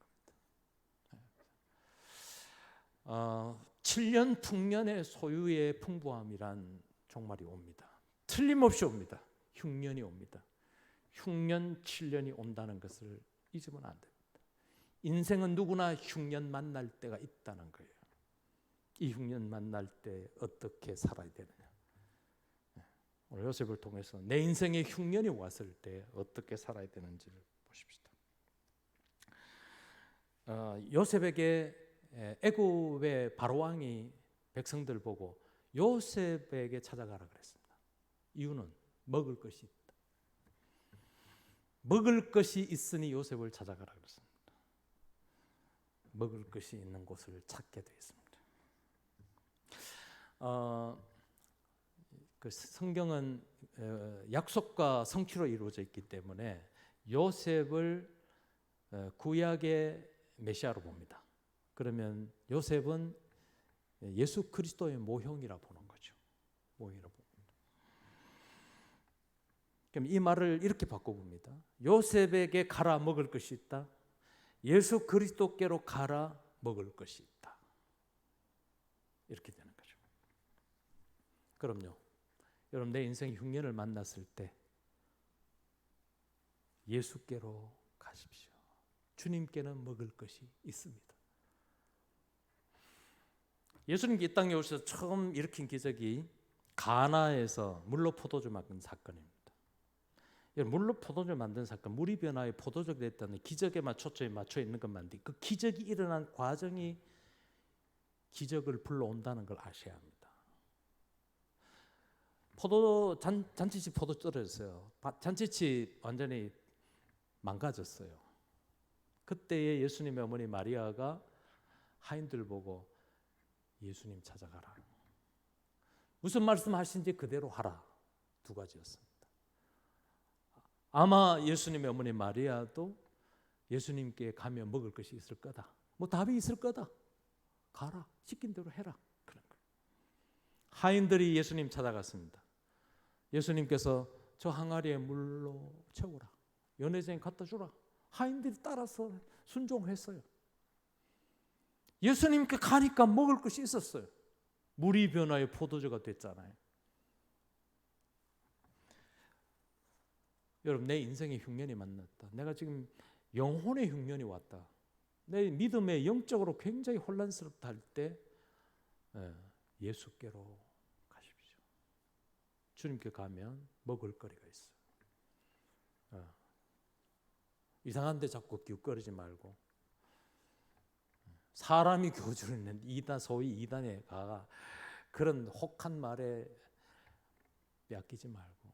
겁니다. 7년 풍년의 소유의 풍부함이란 종말이 옵니다. 틀림없이 옵니다. 흉년이 옵니다. 흉년 7년이 온다는 것을 잊으면 안 됩니다. 인생은 누구나 흉년 만날 때가 있다는 거예요. 이 흉년 만날 때 어떻게 살아야 되느냐. 오늘 요셉을 통해서 내 인생의 흉년이 왔을 때 어떻게 살아야 되는지를 보십시다. 요셉에게 애굽의 바로왕이 백성들 보고 요셉에게 찾아가라 그랬습니다. 이유는 먹을 것이 있다. 먹을 것이 있으니 요셉을 찾아가라 그랬습니다. 먹을 것이 있는 곳을 찾게 되었습니다. 그 성경은 약속과 성취로 이루어져 있기 때문에 요셉을 구약의 메시아로 봅니다. 그러면 요셉은 예수 그리스도의 모형이라 보는 거죠. 모형이라 봅니다. 그럼 이 말을 이렇게 바꿔봅니다. 요셉에게 가라 먹을 것이 있다. 예수 그리스도께로 가라 먹을 것이 있다. 이렇게 되는 거죠. 그럼요. 여러분 내 인생 흉년을 만났을 때 예수께로 가십시오. 주님께는 먹을 것이 있습니다. 예수님이 이 땅에 오셔서 처음 일으킨 기적이 가나에서 물로 포도주 만든 사건입니다. 물로 포도주 만든 사건, 물이 변화해 포도주가 됐다는 기적에만 초점이 맞춰 있는 것만데 그 기적이 일어난 과정이 기적을 불러온다는 걸 아셔야 합니다. 잔치집 포도 떨어졌어요. 잔치집 완전히 망가졌어요. 그때에 예수님의 어머니 마리아가 하인들 보고 예수님 찾아가라. 무슨 말씀하신지 그대로 하라. 두 가지였습니다. 아마 예수님의 어머니 마리아도 예수님께 가면 먹을 것이 있을 거다. 뭐 답이 있을 거다. 가라. 시킨 대로 해라. 그런 거예요. 하인들이 예수님 찾아갔습니다. 예수님께서 저 항아리에 물로 채우라. 연회장에 갖다 주라. 하인들이 따라서 순종했어요. 예수님께 가니까 먹을 것이 있었어요. 물이 변화해 포도주가 됐잖아요. 여러분 내 인생의 흉년이 만났다. 내가 지금 영혼의 흉년이 왔다. 내 믿음에 영적으로 굉장히 혼란스럽다 할 때 예수께로 가십시오. 주님께 가면 먹을 거리가 있어요. 이상한 데 자꾸 기웃거리지 말고 사람이 교주를 있는 이단, 소위 이단에 가 그런 혹한 말에 뺏기지 말고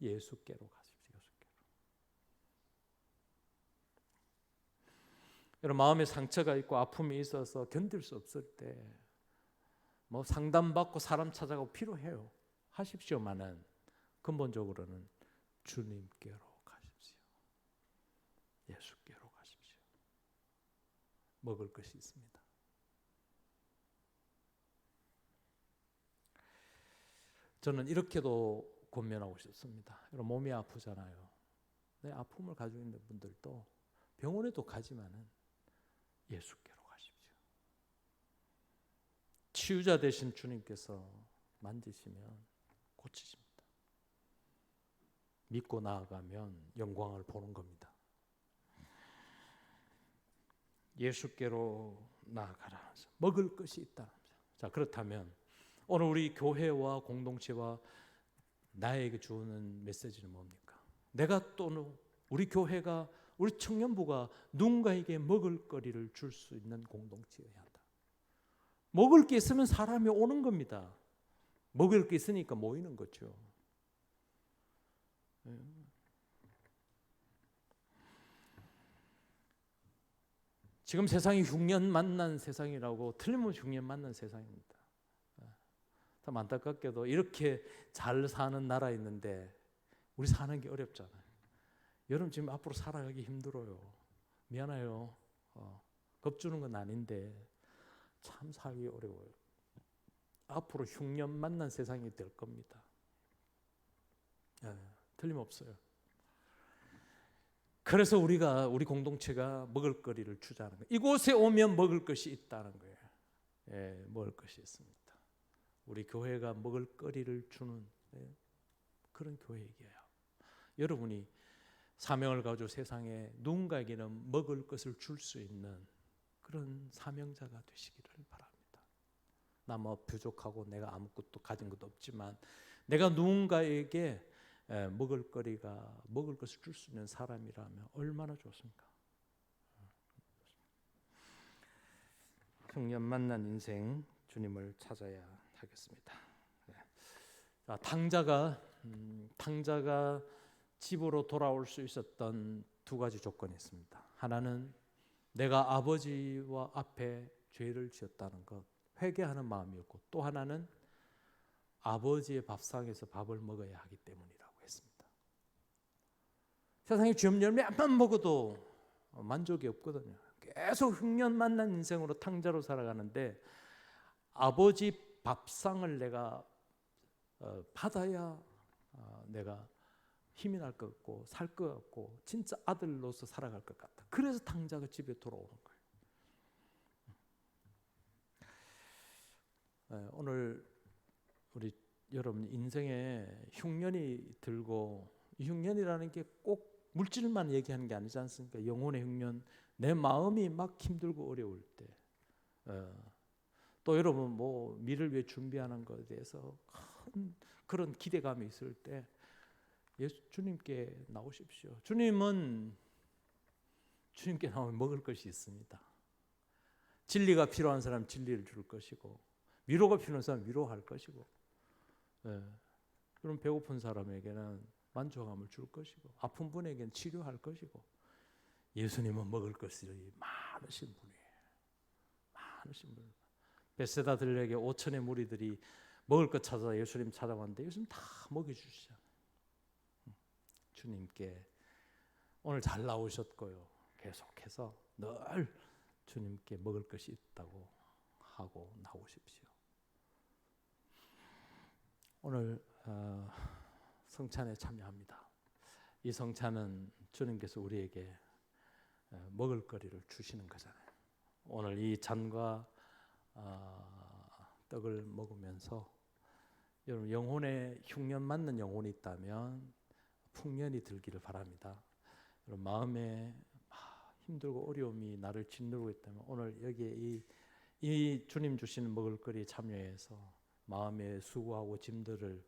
예수께로 가십시오. 예수께로. 여러분 마음에 상처가 있고 아픔이 있어서 견딜 수 없을 때 뭐 상담받고 사람 찾아가고 필요해요. 하십시오만은 근본적으로는 주님께로 가십시오. 예수께로 가십시오. 먹을 것이 있습니다. 저는 이렇게도 권면하고 싶습니다. 여러분 몸이 아프잖아요. 내 아픔을 가지고 있는 분들도 병원에도 가지만은 예수께로 가십시오. 치유자 되신 주님께서 만지시면 고치십니다. 믿고 나아가면 영광을 보는 겁니다. 예수께로 나아가라. 먹을 것이 있다. 자, 그렇다면 오늘 우리 교회와 공동체와 나에게 주는 메시지는 뭡니까? 내가 또는 우리 교회가 우리 청년부가 누군가에게 먹을 거리를 줄 수 있는 공동체여야 한다. 먹을 게 있으면 사람이 오는 겁니다. 먹을 게 있으니까 모이는 거죠. 지금 세상이 흉년 만난 세상이라고 틀림없이 흉년 만난 세상입니다. 참 안타깝게도 이렇게 잘 사는 나라 있는데 우리 사는 게 어렵잖아요. 여러분 지금 앞으로 살아가기 힘들어요. 미안해요. 겁주는 건 아닌데 참 살기 어려워요. 앞으로 흉년 만난 세상이 될 겁니다. 틀림없어요. 그래서 우리 공동체가 먹을 거리를 주자는 거예요. 이곳에 오면 먹을 것이 있다는 거예요. 먹을 것이 있습니다. 우리 교회가 먹을 거리를 주는 그런 교회이게요. 여러분이 사명을 가지고 세상에 누군가에게는 먹을 것을 줄 수 있는 그런 사명자가 되시기를 바랍니다. 나 뭐 부족하고 내가 아무것도 가진 것도 없지만 내가 누군가에게 먹을 것을 줄 수 있는 사람이라면 얼마나 좋습니까? 흉년 만난 인생 주님을 찾아야 하겠습니다. 자, 탕자가 집으로 돌아올 수 있었던 두 가지 조건이 있습니다. 하나는 내가 아버지와 앞에 죄를 지었다는 것, 회개하는 마음이었고, 또 하나는 아버지의 밥상에서 밥을 먹어야 하기 때문이라고 했습니다. 세상에 죄 없는 열매만 먹어도 만족이 없거든요. 계속 흉년 만난 인생으로 탕자로 살아가는데 아버지 밥상을 내가 받아야 내가 힘이 날 것 같고 살 것 같고 진짜 아들로서 살아갈 것 같다. 그래서 탕자가 집에 돌아오는 거예요. 오늘 우리 여러분 인생에 흉년이 들고, 이 흉년이라는 게 꼭 물질만 얘기하는 게 아니지 않습니까? 영혼의 흉년, 내 마음이 막 힘들고 어려울 때, 또 여러분 뭐 미래를 위해 준비하는 것에 대해서 큰 그런 기대감이 있을 때 주님께 나오십시오. 주님은 주님께 나오면 먹을 것이 있습니다. 진리가 필요한 사람 진리를 줄 것이고, 위로가 필요한 사람 위로할 것이고, 그럼 배고픈 사람에게는 만족함을 줄 것이고, 아픈 분에게는 치료할 것이고, 예수님은 먹을 것이 많으신 분이에요. 많으신 분. 베세다 들에게 5천의 무리들이 먹을 것 찾아 예수님 찾아왔는데 예수님 다 먹여주시잖아요. 주님께 오늘 잘 나오셨고요. 계속해서 늘 주님께 먹을 것이 있다고 하고 나오십시오. 오늘 성찬에 참여합니다. 이 성찬은 주님께서 우리에게 먹을 거리를 주시는 거잖아요. 오늘 이 잔과 떡을 먹으면서 여러분 영혼에 흉년 맞는 영혼이 있다면 풍년이 들기를 바랍니다. 여러분 마음에 힘들고 어려움이 나를 짓누르고 있다면 오늘 여기에 이 주님 주시는 먹을거리에 참여해서 마음의 수고하고 짐들을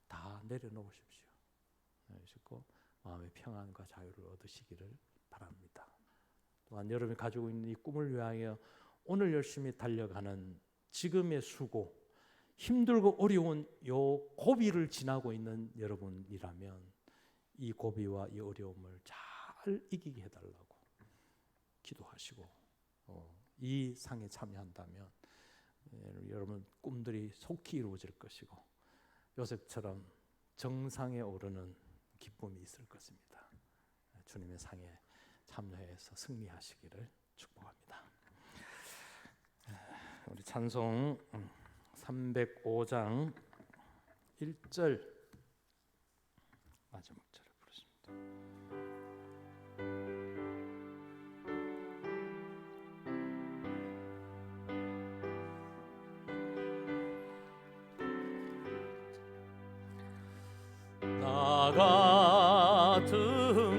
다 내려놓으십시오. 내려놓으시고 마음의 평안과 자유를 얻으시기를 바랍니다. 또한 여러분이 가지고 있는 이 꿈을 위하여 오늘 열심히 달려가는 지금의 수고, 힘들고 어려운 요 고비를 지나고 있는 여러분이라면 이 고비와 이 어려움을 잘 이기게 해달라고 기도하시고 이 상에 참여한다면 여러분 꿈들이 속히 이루어질 것이고 요셉처럼 정상에 오르는 기쁨이 있을 것입니다. 주님의 상에 참여해서 승리하시기를 축복합니다. 우리 찬송 305장 1절 마지막 절을 부르십니다. 나 같은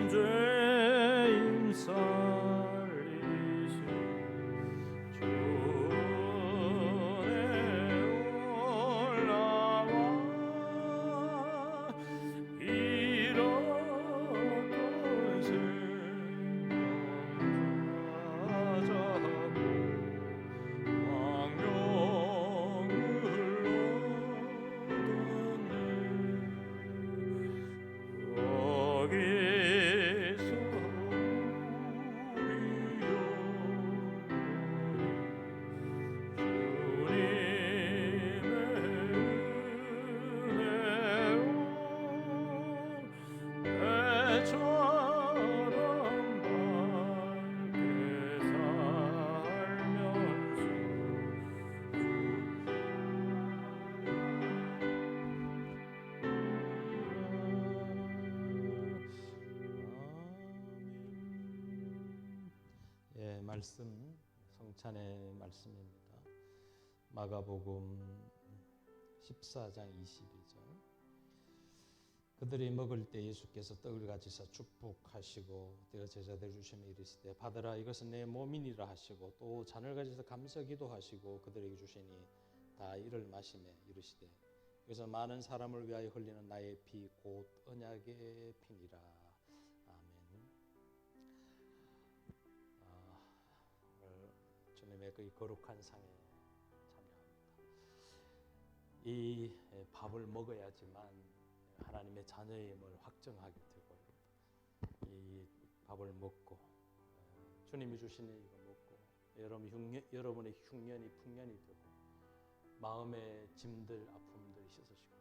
죄인 살리신 주내 올라와 잃었던 생명 찾아고 왕명을 얻었네. 거기서 말씀 성찬의 말씀입니다. 마가복음 14장 22절. 그들이 먹을 때 예수께서 떡을 가지사 축복하시고 떼어 제자들 주시며 이르시되 받으라 이것은 내 몸이니라 하시고 또 잔을 가지사 감사 기도하시고 그들에게 주시니 다 이를 마시매 이르시되 여기서 많은 사람을 위하여 흘리는 나의 피 곧 언약의 피니라. 아멘. 오늘 주님의 그 거룩한 상에 참여합니다. 이 밥을 먹어야지만 하나님의 자녀임을 확정하게 되고요. 이 밥을 먹고 주님이 주시는 이거 먹고 여러분의 흉년이 풍년이 되고 마음의 짐들 아픔들 씻으시고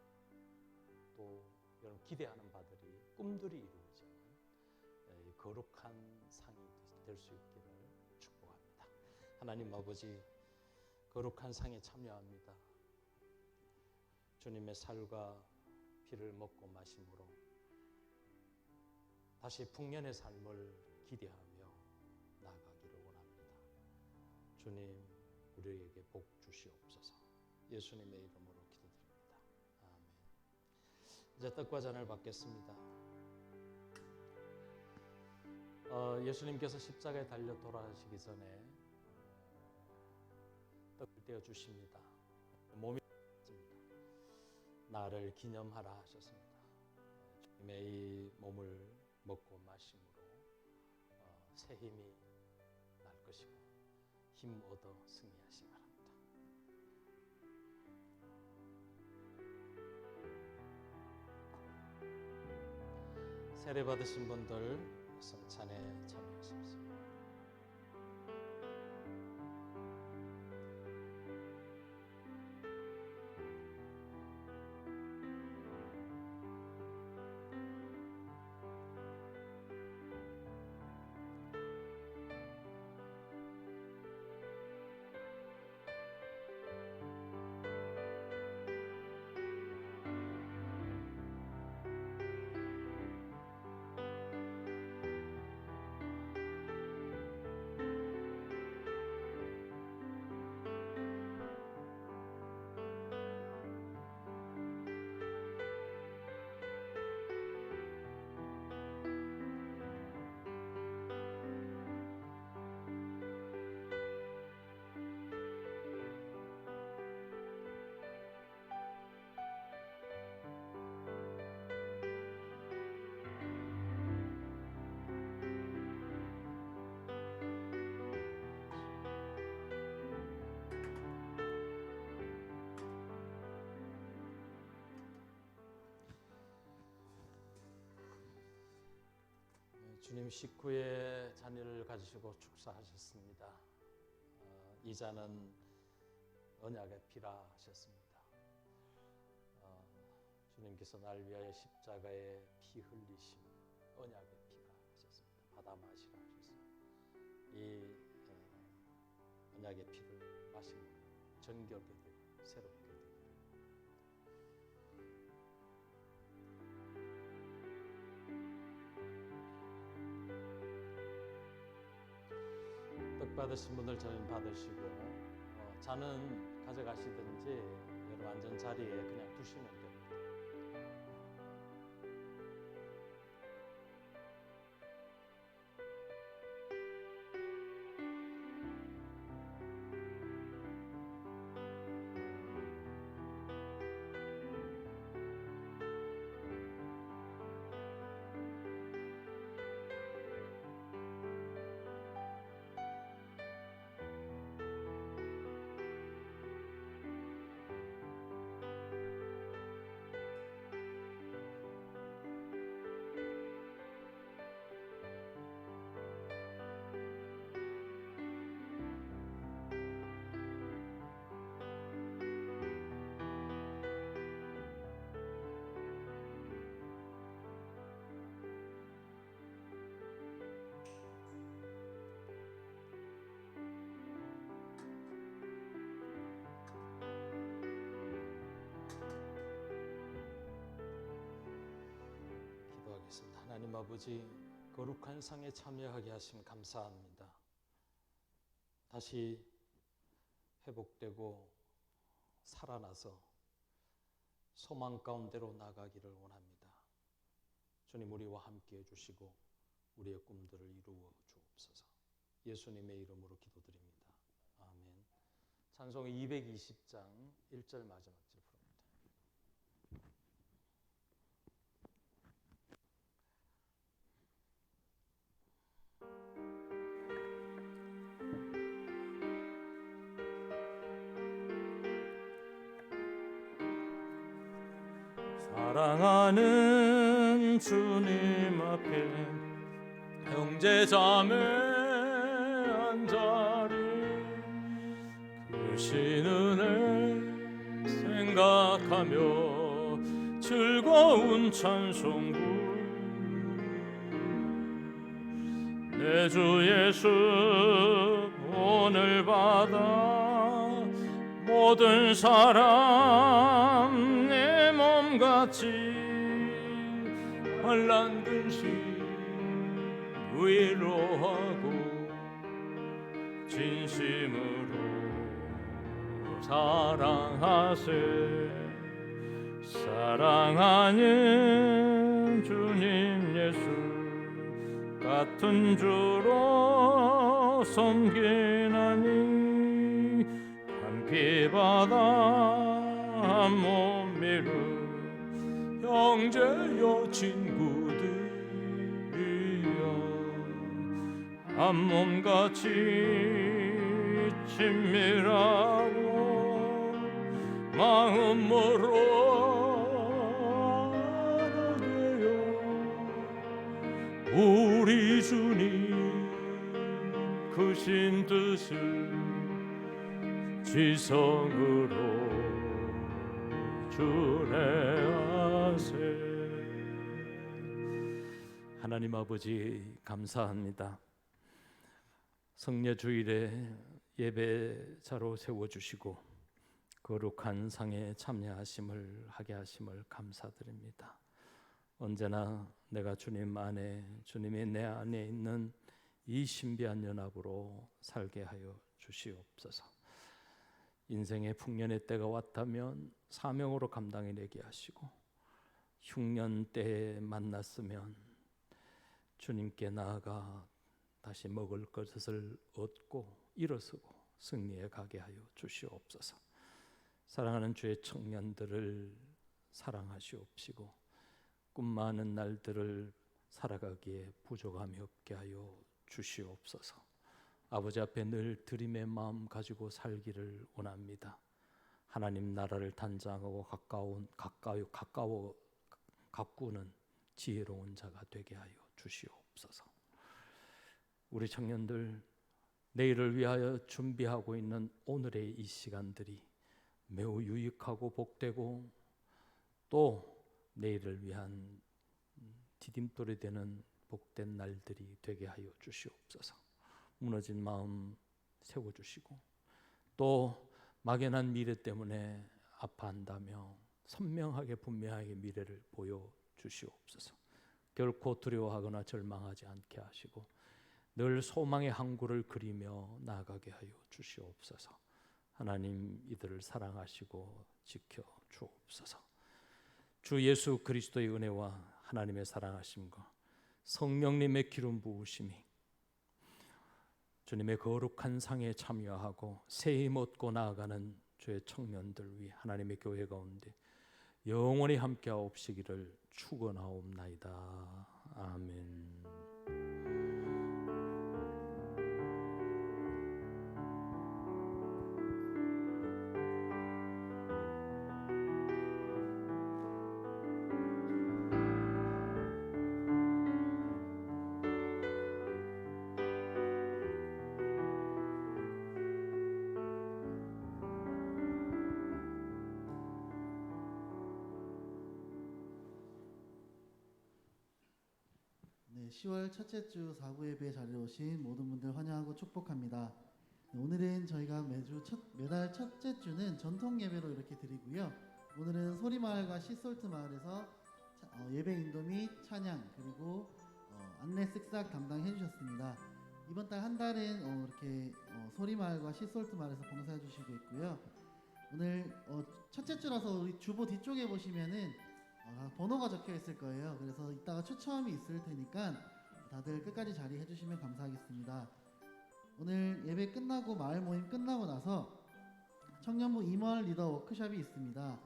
또 여러분 기대하는 바들이 꿈들이 이루어지는 이 거룩한 상이 될 수 있기를 축복합니다. 하나님 아버지, 거룩한 상에 참여합니다. 주님의 살과 피를 먹고 마심으로 다시 풍년의 삶을 기대하며 나아가기를 원합니다. 주님, 우리에게 복 주시옵소서. 예수님의 이름으로 기도드립니다. 아멘. 이제 떡과 잔을 받겠습니다. 예수님께서 십자가에 달려 돌아가시기 전에 떡을 떼어 주십니다. 몸이 있습니다. 나를 기념하라 하셨습니다. 주님의 이 몸을 먹고 마심으로 새 힘이 날 것이고 힘 얻어 승리하시기 바랍니다. 세례 받으신 분들 성찬에 참여하십시오. 주님 식후에 잔을 가지시고 축사하셨습니다. 이 잔은 언약의 피라 하셨습니다. 주님께서 날 위하여 십자가에 피 흘리심 언약의 피라 하셨습니다. 받아 마시라 하셨습니다. 이 언약의 피를 마시면 정결게 되고 새롭게 되고 떡 받으신 분들 저는 받으시고 잔은 가져가시든지 여러분 앉은 자리에 그냥 두시면 됩니다. 하나님 아버지, 거룩한 상에 참여하게 하심 감사합니다. 다시 회복되고 살아나서 소망 가운데로 나가기를 원합니다. 주님, 우리와 함께 해주시고 우리의 꿈들을 이루어 주옵소서. 예수님의 이름으로 기도드립니다. 아멘. 찬송 220장 1절 마지막 절 부릅니다. 사랑하는 주님 앞에 형제자매 한자리 크신 은혜 생각하며 즐거운 찬송 내 주 예수 오늘 받아 모든 사람 내 몸같이 환난 근심 위로하고 진심으로 사랑하세 사랑하는 주님 예수 같은 주로 섬기나니 피받아 한 몸이루 형제여 친구들이여 한 몸같이 친밀하고 마음으로 하나되어 우리 주님 크신 뜻을 지성으로 준행하세. 하나님 아버지 감사합니다. 성례 주일에 예배자로 세워주시고 거룩한 상에 참여하심을 하게 하심을 감사드립니다. 언제나 내가 주님 안에 주님이 내 안에 있는 이 신비한 연합으로 살게 하여 주시옵소서. 인생의 풍년의 때가 왔다면 사명으로 감당해내게 하시고 흉년 때에 만났으면 주님께 나아가 다시 먹을 것을 얻고 일어서고 승리해 가게 하여 주시옵소서. 사랑하는 주의 청년들을 사랑하시옵시고 꿈 많은 날들을 살아가기에 부족함이 없게 하여 주시옵소서. 아버지 앞에 늘 드림의 마음 가지고 살기를 원합니다. 하나님 나라를 단장하고 가꾸는 지혜로운 자가 되게 하여 주시옵소서. 우리 청년들 내일을 위하여 준비하고 있는 오늘의 이 시간들이 매우 유익하고 복되고 또 내일을 위한 디딤돌이 되는 복된 날들이 되게 하여 주시옵소서. 무너진 마음 세워주시고 또 막연한 미래 때문에 아파한다며 선명하게 분명하게 미래를 보여주시옵소서. 결코 두려워하거나 절망하지 않게 하시고 늘 소망의 항구를 그리며 나아가게 하여 주시옵소서. 하나님 이들을 사랑하시고 지켜 주옵소서. 주 예수 그리스도의 은혜와 하나님의 사랑하심과 성령님의 기름 부으심이 주님의 거룩한 상에 참여하고 새 힘 얻고 나아가는 주의 청년들 위해 하나님의 교회 가운데 영원히 함께하옵시기를 축원하옵나이다. 아멘. 네, 10월 첫째 주 사부 예배 자리에 오신 모든 분들 환영하고 축복합니다. 네, 오늘은 저희가 매달 첫째 주는 전통 예배로 이렇게 드리고요. 오늘은 소리마을과 시솔트 마을에서 예배 인도 및 찬양 그리고 안내 쓱싹 담당해 주셨습니다. 이번 달 한 달은 이렇게 소리마을과 시솔트 마을에서 봉사해 주시고 있고요. 오늘 첫째 주라서 우리 주보 뒤쪽에 보시면은 번호가 적혀 있을 거예요. 그래서 이따가 추첨이 있을 테니까 다들 끝까지 자리해 주시면 감사하겠습니다. 오늘 예배 끝나고 마을 모임 끝나고 나서 청년부 임원 리더 워크숍이 있습니다.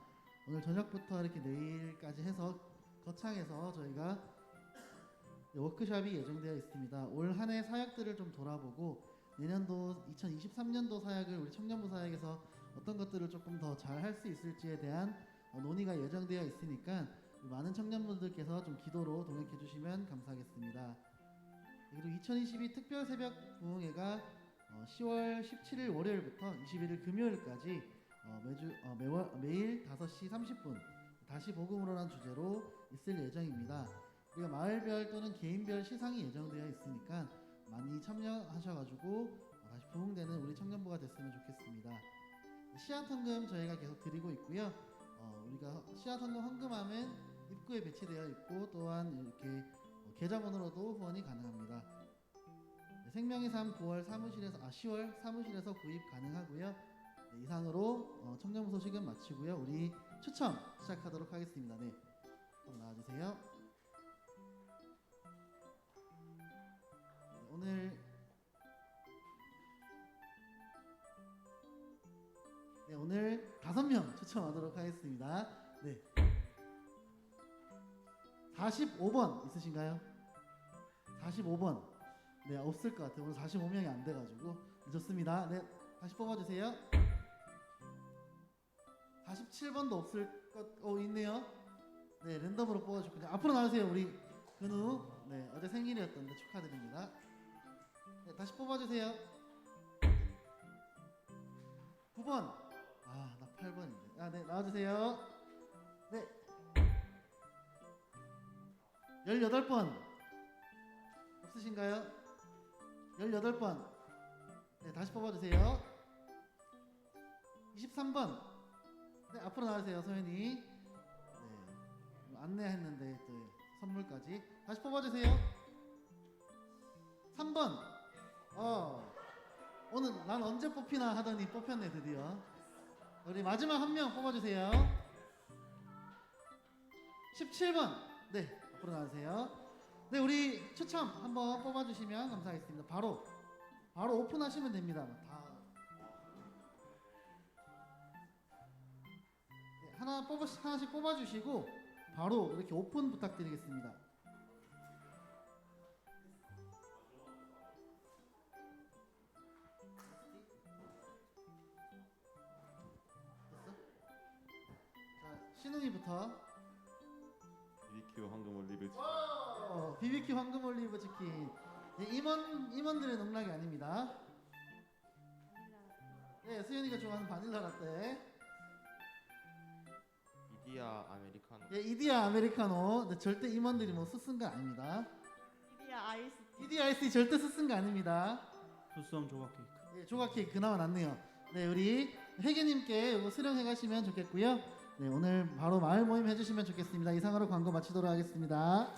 오늘 저녁부터 이렇게 내일까지 해서 거창에서 저희가 워크숍이 예정되어 있습니다. 올 한 해 사역들을 좀 돌아보고 내년도 2023년도 사역을 우리 청년부 사역에서 어떤 것들을 조금 더 잘 할 수 있을지에 대한 논의가 예정되어 있으니까 많은 청년분들께서 좀 기도로 동역해 주시면 감사하겠습니다. 그리고 2022 특별 새벽 부흥회가 10월 17일 월요일부터 21일 금요일까지 매일 5시 30분 다시 복음으로라는 주제로 있을 예정입니다. 우리가 마을별 또는 개인별 시상이 예정되어 있으니까 많이 참여하셔가지고 다시 부흥되는 우리 청년부가 됐으면 좋겠습니다. 씨앗헌금 저희가 계속 드리고 있고요. 우리가 씨앗헌금 헌금함은 입구에 배치되어 있고 또한 이렇게 계좌번호로도 후원이 가능합니다. 생명의 삶 10월 사무실에서 구입 가능하고요. 이상으로 청년부 소식은 마치고요. 우리 추첨 시작하도록 하겠습니다. 네, 나와주세요. 오늘 5명 추첨하도록 하겠습니다. 네. 45번 있으신가요? 45번. 네, 없을 것 같아요. 오늘 45명이 안 돼가지고 좋습니다. 네, 다시 뽑아주세요. 47번도 없을 것, 있네요. 네, 랜덤으로 뽑아주고 앞으로 나오세요. 우리 근우. 네, 어제 생일이었던데 축하드립니다. 네, 다시 뽑아주세요. 9번. 나 8번인데. 네, 나와주세요. 네. 18번. 없으신가요? 18번. 네, 다시 뽑아주세요. 23번. 네, 앞으로 나와주세요, 소연이. 네, 안내했는데 또 선물까지. 다시 뽑아주세요. 3번. 오늘 난 언제 뽑히나 하더니 뽑혔네, 드디어. 우리 마지막 한 명 뽑아주세요. 17번. 네, 앞으로 나와주세요. 네, 우리 추첨 한번 뽑아주시면 감사하겠습니다. 바로 오픈하시면 됩니다. 네, 하나씩 뽑아주시고 바로 이렇게 오픈 부탁드리겠습니다. 신웅이부터. BBQ 황금 올리브 치킨. BBQ 황금 올리브 치킨. 네, 임원들의 농락이 아닙니다. 네, 수연이가 좋아하는 바닐라 라떼. 이디야 아메리카노. 예, 이디야 아메리카노. 네, 절대 임원들이 뭐 쓰쓴 거 아닙니다. 이디야 아이스티 절대 쓰쓴 거 아닙니다. 투썸 조각 케이크. 네, 조각 케이크 그나마 낫네요. 네, 우리 회계님께 이거 수령해 가시면 좋겠고요. 네, 오늘 바로 마을 모임 해주시면 좋겠습니다. 이상으로 광고 마치도록 하겠습니다.